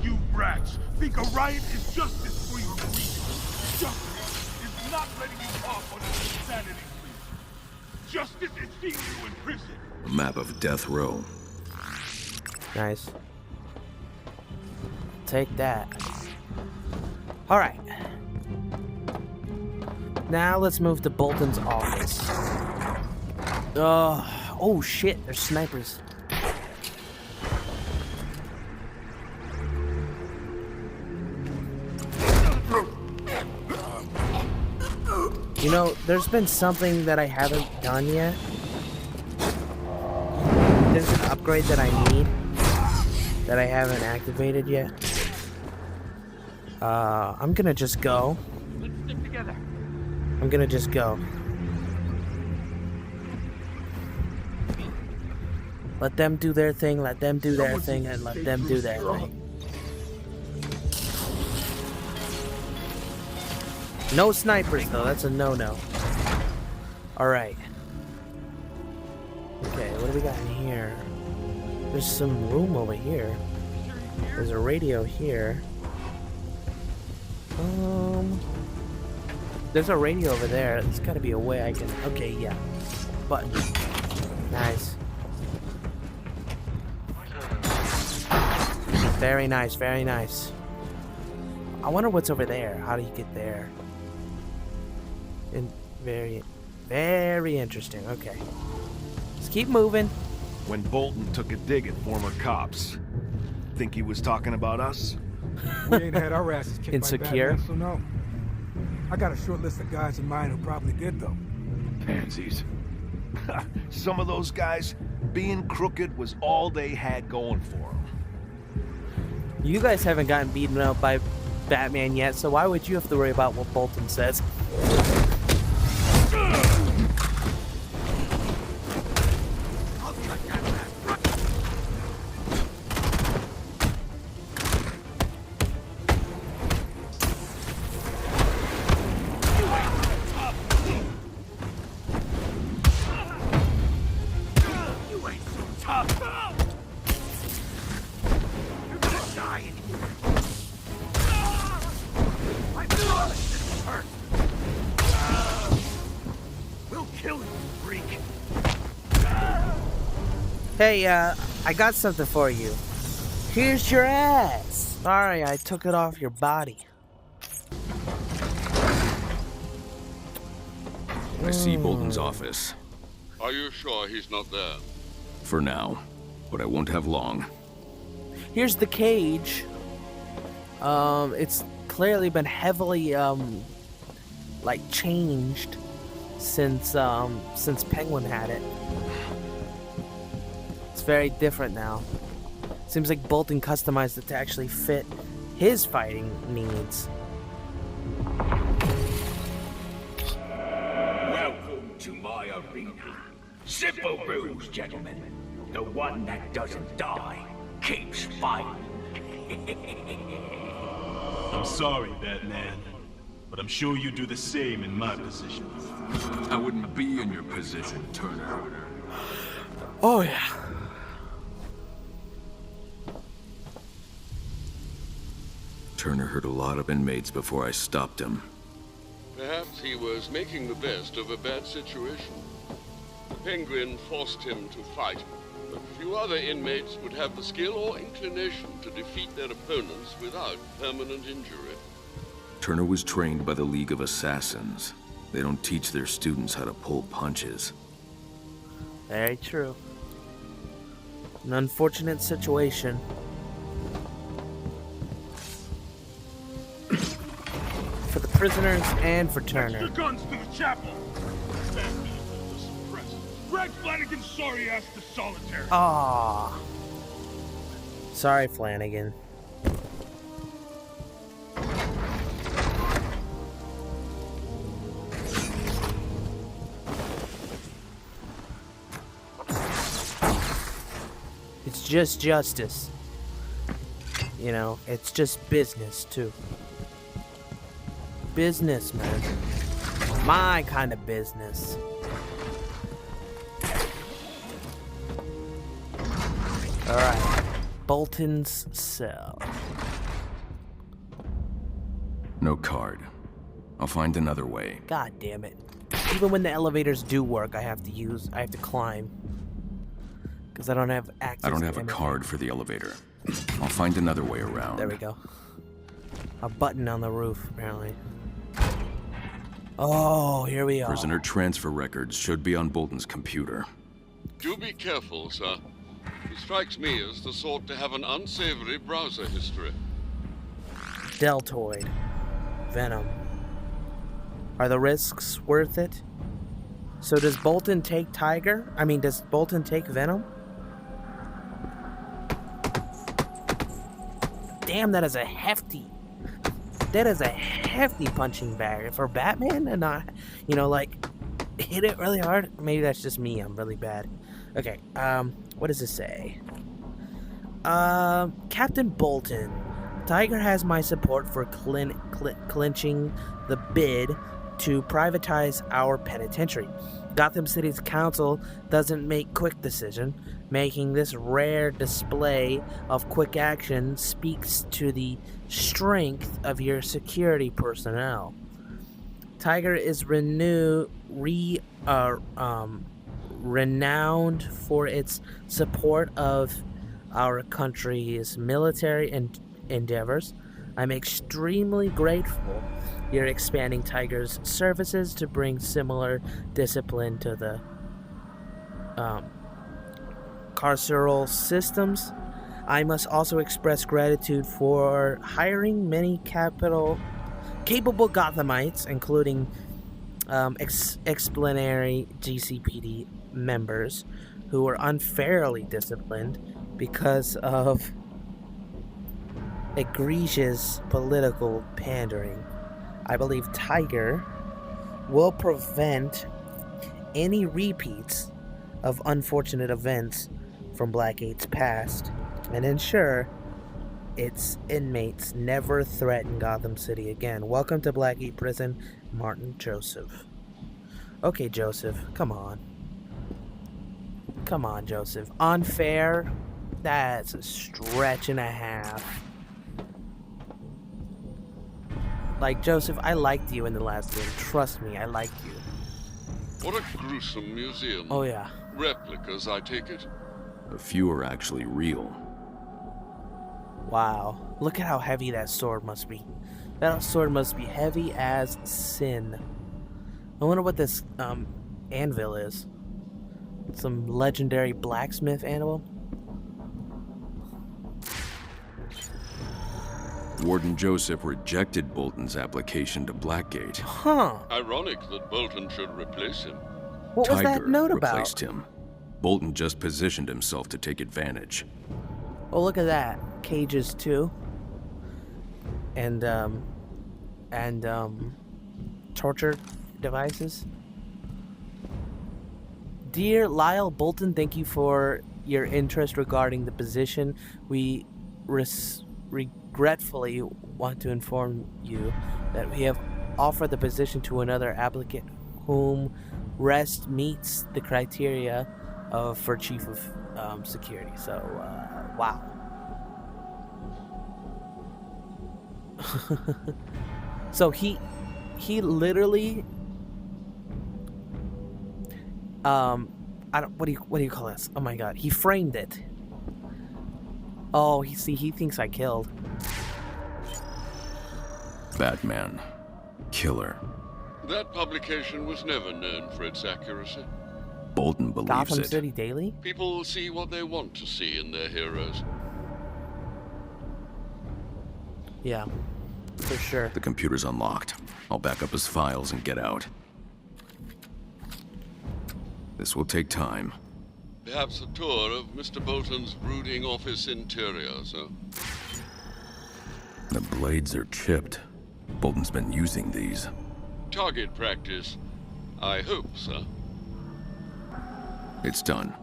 You rats think a riot is justice for your reason. Justice is not letting you off on an insanity plea. Justice is seeing you in prison. A map of death row. Nice. Take that. Alright. Now let's move to Bolton's office. Oh shit, there's snipers. You know, there's been something that I haven't done yet. There's an upgrade that I need that I haven't activated yet. I'm gonna just go. Let's stick together. I'm gonna just go. Let them do their thing, let them do their thing, and let them do their thing. No snipers, though. That's a no-no. Alright. Okay, what do we got in here? There's some room over here. There's a radio here. There's a radio over there. There's gotta be a way I can... Okay, yeah. Button. Nice. Very nice, very nice. I wonder what's over there. How do you get there? Very interesting. Okay. Let's keep moving. When Bolton took a dig at former cops, think he was talking about us? We ain't had our asses kicked Insecure? by Batman, so no. I got a short list of guys in mind who probably did, though. Pansies. Some of those guys, being crooked was all they had going for them. You guys haven't gotten beaten up by Batman yet, so why would you have to worry about what Bolton says? Hey, I got something for you. Here's your ass. Sorry, I took it off your body. I see Bolton's office. Are you sure he's not there? For now, but I won't have long. Here's the cage. It's clearly been heavily, like changed since Penguin had it. It's very different now. Seems like Bolton customized it to actually fit his fighting needs. Welcome to my arena. Simple rules, gentlemen. The one that doesn't die keeps fighting. I'm sorry, Batman. but I'm sure you'd do the same in my position. I wouldn't be in your position, Turner. Oh, yeah. Turner hurt a lot of inmates before I stopped him. Perhaps he was making the best of a bad situation. The Penguin forced him to fight, but few other inmates would have the skill or inclination to defeat their opponents without permanent injury. Turner was trained by the League of Assassins. They don't teach their students how to pull punches. Very true. An unfortunate situation. For the prisoners and for Turner. Extra guns to the chapel! Drag Flanagan's sorry ass to solitary. Ah. Sorry, Flanagan. It's just justice. You know, it's just business, too. Business, man. My kind of business. Alright. Bolton's cell. No card. I'll find another way. God damn it. Even when the elevators do work, I have to climb. Because I don't have access to I don't have a anything. card for the elevator. I'll find another way around. There we go. A button on the roof, apparently. Oh, here we are. Prisoner transfer records should be on Bolton's computer. Do be careful, sir. He strikes me as the sort to have an unsavory browser history. Deltoid. Venom. Are the risks worth it? So does Bolton take Tiger? I mean, does Bolton take Venom? Damn, that is a hefty punching bag for Batman and not, you know, like, hit it really hard. Maybe that's just me. I'm really bad. Okay, what does it say? Captain Bolton. Tiger has my support for clinching the bid to privatize our penitentiary. Gotham City's council doesn't make quick decisions. Making this rare display of quick action speaks to the strength of your security personnel. Tiger is renowned for its support of our country's military endeavors. I'm extremely grateful you're expanding Tiger's services to bring similar discipline to the carceral systems. I must also express gratitude for hiring many capable Gothamites, including explanatory GCPD members who were unfairly disciplined because of egregious political pandering. I believe Tiger will prevent any repeats of unfortunate events from Blackgate's past and ensure its inmates never threaten Gotham City again. Welcome to Blackgate Prison, Martin Joseph. Okay, Joseph, come on. Come on, Joseph. Unfair? That's a stretch and a half. Like, Joseph, I liked you in the last game. Trust me, I liked you. What a gruesome museum. Oh, yeah. Replicas, I take it. A few are actually real. Wow. Look at how heavy that sword must be. That sword must be heavy as sin. I wonder what this anvil is. Some legendary blacksmith anvil? Warden Joseph rejected Bolton's application to Blackgate. Huh. Ironic that Bolton should replace him. What was that note about? Replaced him. Bolton just positioned himself to take advantage. Oh, look at that. Cages too. And torture devices. Dear Lyle Bolton, thank you for your interest regarding the position. We regretfully want to inform you that we have offer the position to another applicant whom Rest meets the criteria for chief of security. So, wow. So he literally what do you call this? Oh my god, he framed it. Oh, he thinks I killed. Batman. Killer. That publication was never known for its accuracy. Bolton believes Gotham it. City Daily? People see what they want to see in their heroes. Yeah, for sure. The computer's unlocked. I'll back up his files and get out. This will take time. Perhaps a tour of Mr. Bolton's brooding office interior, sir. The blades are chipped. Bolton's been using these. Target practice, I hope, sir. It's done.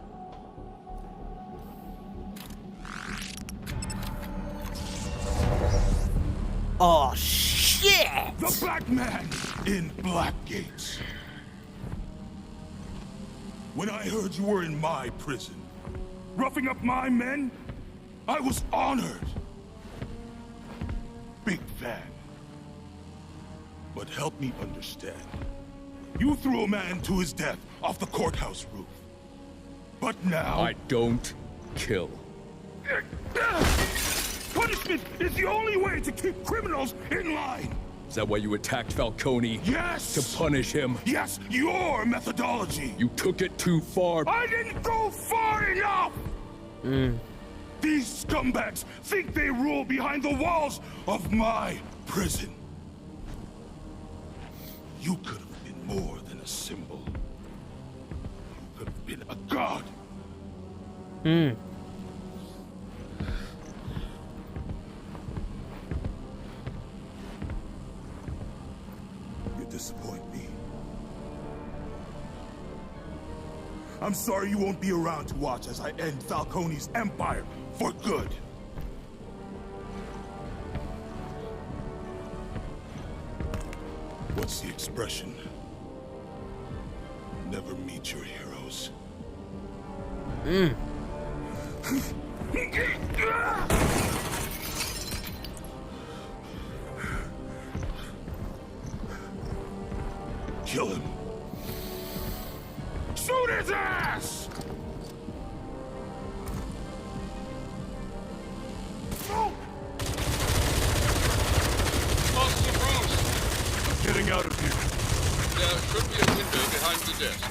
Oh, shit! The Black Man in Blackgate. When I heard you were in my prison, roughing up my men, I was honored. Big fan. But help me understand. You threw a man to his death off the courthouse roof. But now... I don't kill. Punishment is the only way to keep criminals in line! Is that why you attacked Falcone? Yes! To punish him? Yes, your methodology! You took it too far. I didn't go far enough! These scumbags think they rule behind the walls of my prison. You could have been more than a symbol. You could have been a god. You disappoint me. I'm sorry you won't be around to watch as I end Falcone's empire for good. What's the expression? Never meet your heroes. Kill him. Shoot his ass! Master Bruce! I'm getting out of here. There should be a window behind the desk.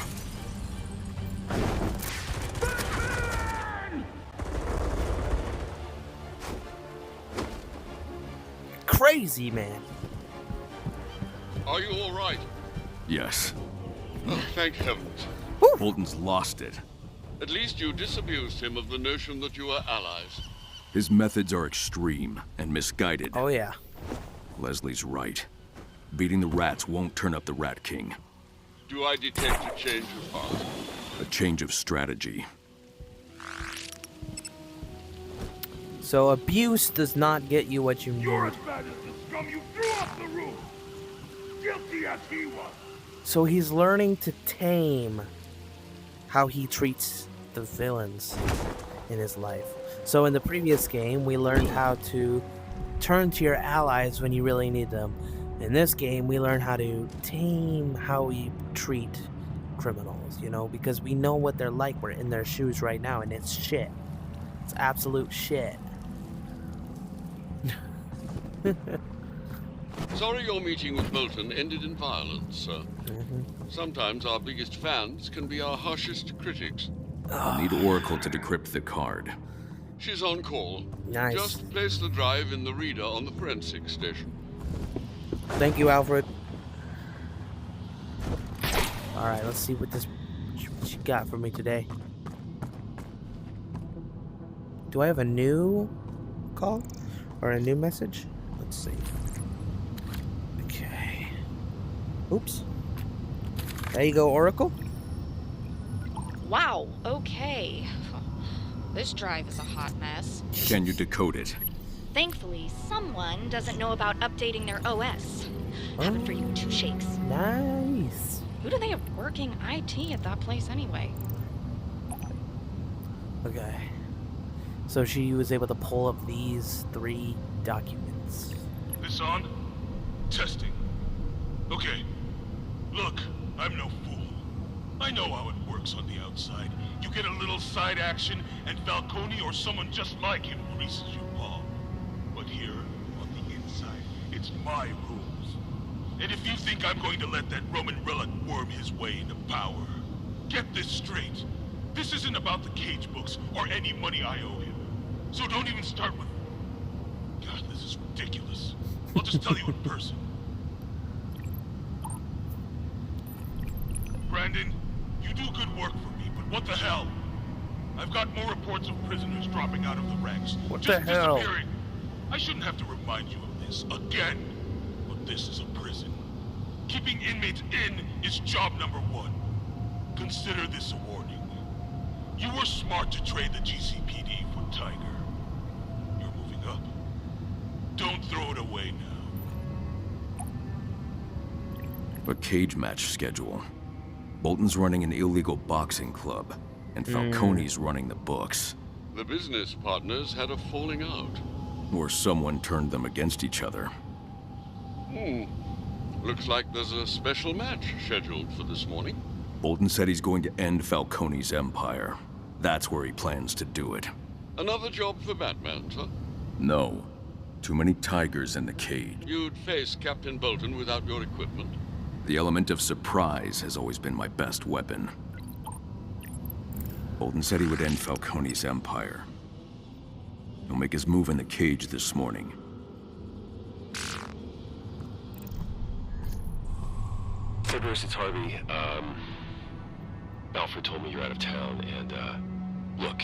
Crazy, man. Are you all right? Yes. Oh, thank heavens. Bolton's lost it. At least you disabused him of the notion that you are allies. His methods are extreme and misguided. Oh, yeah. Leslie's right. Beating the rats won't turn up the Rat King. Do I detect a change of heart? A change of strategy. So abuse does not get you what you need. You're as bad as the scum you threw off the roof! Guilty as he was! So he's learning to tame how he treats the villains in his life. So in the previous game, we learned how to turn to your allies when you really need them. In this game, we learn how to tame how we treat criminals, you know, because we know what they're like. We're in their shoes right now, and it's shit. It's absolute shit. Sorry your meeting with Bolton ended in violence, sir. Sometimes our biggest fans can be our harshest critics. Need Oracle to decrypt the card. She's on call. Nice. Just place the drive in the reader on the forensics station. Thank you, Alfred. Alright, let's see what she got for me today. Do I have a new call? Or a new message? Let's see. Okay. Oops. There you go, Oracle. Wow, okay. This drive is a hot mess. Can you decode it? Thankfully, someone doesn't know about updating their OS. Have it for you, 2 shakes. Nice. Who do they have working IT at that place anyway? Okay. So she was able to pull up these 3 documents. This on? Testing. Okay. Look, I'm no fool. I know how it works on the outside. You get a little side action, and Falcone or someone just like him greases your paw. But here, on the inside, it's my rules. And if you think I'm going to let that Roman relic worm his way into power, get this straight. This isn't about the cage books or any money I owe him. So don't even start with... God, this is ridiculous. I'll just tell you in person. Brandon, you do good work for me, but what the hell? I've got more reports of prisoners dropping out of the ranks. What just the hell? disappearing. I shouldn't have to remind you of this again. But this is a prison. Keeping inmates in is job number 1. Consider this a warning. You were smart to trade the GCPD for Tiger. You're moving up. Don't throw it away now. A cage match schedule. Bolton's running an illegal boxing club, and Falcone's running the books. The business partners had a falling out. Or someone turned them against each other. Looks like there's a special match scheduled for this morning. Bolton said he's going to end Falcone's empire. That's where he plans to do it. Another job for Batman, sir? No. Too many tigers in the cage. You'd face Captain Bolton without your equipment? The element of surprise has always been my best weapon. Bolton said he would end Falcone's empire. He'll make his move in the cage this morning. Hey Bruce, it's Harvey. Alfred told me you're out of town, and, look.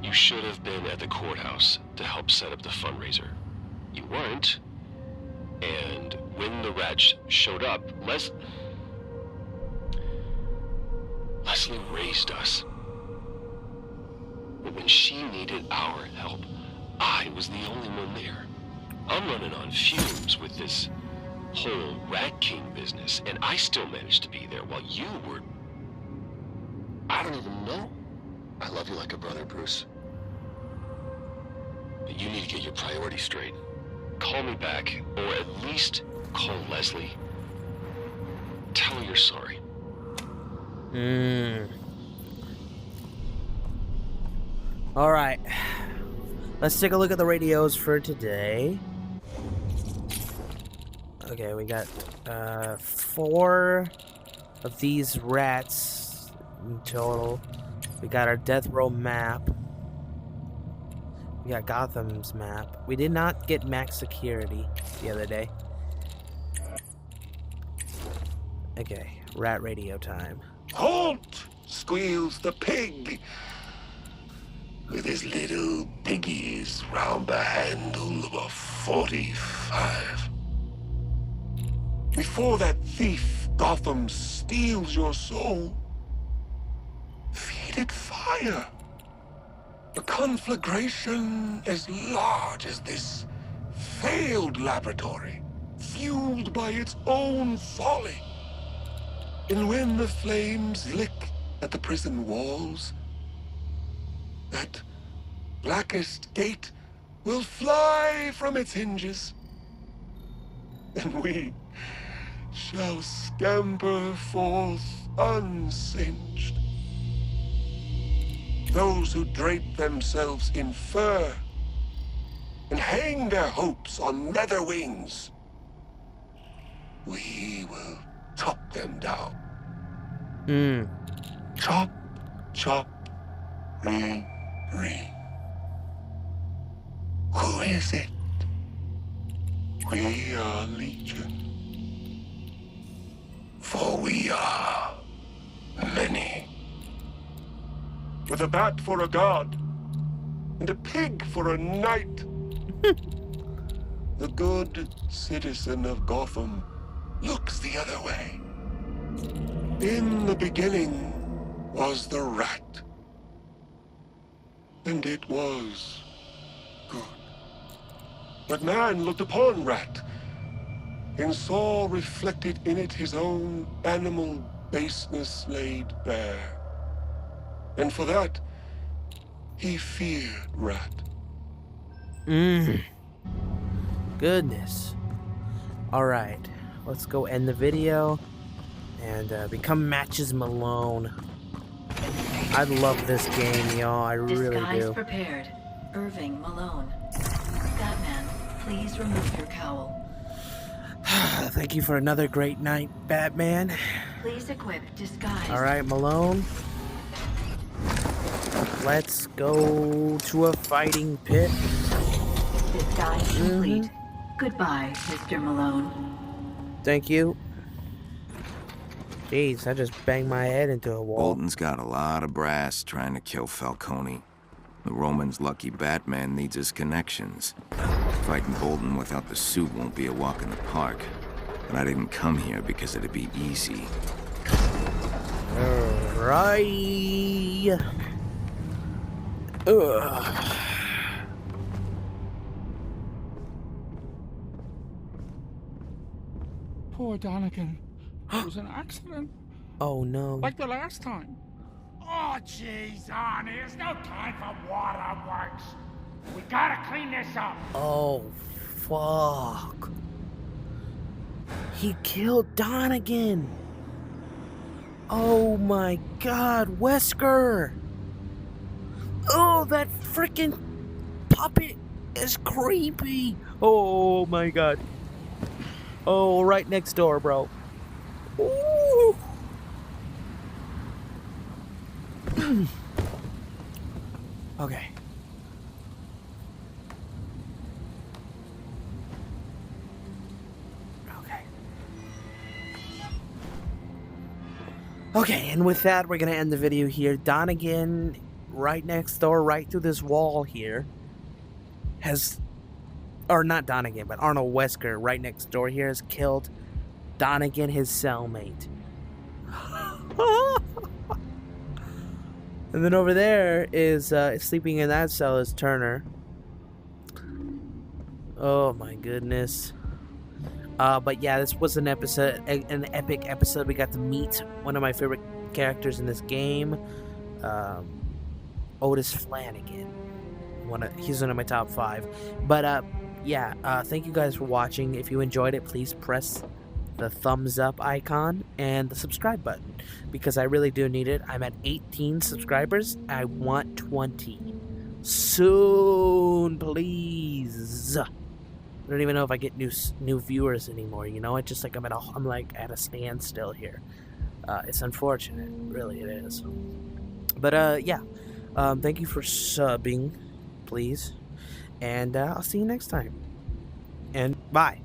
You should have been at the courthouse to help set up the fundraiser. You weren't. And when the rats showed up, Leslie raised us. But when she needed our help, I was the only one there. I'm running on fumes with this whole Rat King business, and I still managed to be there while you were... I don't even know. I love you like a brother, Bruce. But you need to get your priorities straight. Call me back, or at least call Leslie. Tell her you're sorry. Alright. Let's take a look at the radios for today. Okay, we got 4 of these rats in total. We got our death row map. We got Gotham's map. We did not get max security the other day. Okay, rat radio time. Halt! Squeals the pig. With his little piggies round the handle of a 45. Before that thief Gotham steals your soul, feed it fire. A conflagration as large as this failed laboratory, fueled by its own folly. And when the flames lick at the prison walls, that blackest gate will fly from its hinges, and we shall scamper forth unsinged. Those who drape themselves in fur and hang their hopes on leather wings, we will chop them down. Chop, chop, re. Who is it? We are Legion. For we are many. With a bat for a god, and a pig for a knight. The good citizen of Gotham looks the other way. In the beginning was the rat. And it was good. But man looked upon Rat, and saw reflected in it his own animal baseness laid bare. And for that, he feared Rat. Goodness. Alright, let's go end the video and become Matches Malone. I love this game, y'all. I really Disguise do. prepared. Irving Malone. Batman, please remove your cowl. Thank you for another great night, Batman. Please equip disguise. Alright, Malone. Let's go to a fighting pit. Disguise complete. Goodbye, Mr. Malone. Thank you. Jeez, I just banged my head into a wall. Bolton's got a lot of brass trying to kill Falcone. The Roman's lucky Batman needs his connections. Fighting Bolton without the suit won't be a walk in the park. But I didn't come here because it'd be easy. Alright. Poor Donegan. It was an accident. Oh no. Like the last time. Oh, jeez, Arnie, there's no time for waterworks. We gotta clean this up. Oh, fuck. He killed Donegan. Oh my god, Wesker. Oh, that freaking puppet is creepy. Oh my god. Oh, right next door, bro. Ooh. Okay. Okay, and with that, we're gonna end the video here. Donegan, right next door, right through this wall here, has... Or not Donegan, but Arnold Wesker, right next door here, has killed Donegan, his cellmate. And then over there is, sleeping in that cell is Turner. Oh my goodness. But yeah, this was an episode, an epic episode. We got to meet one of my favorite characters in this game, Otis Flanagan. He's one of my top 5. But yeah, thank you guys for watching. If you enjoyed it, please press the thumbs up icon and the subscribe button, because I really do need it. I'm at 18 subscribers. I want 20 soon, please. I don't even know if I get new viewers anymore. You know, it's just like I'm like at a standstill here. It's unfortunate, really it is. But yeah, thank you for subbing, please, and I'll see you next time. And bye.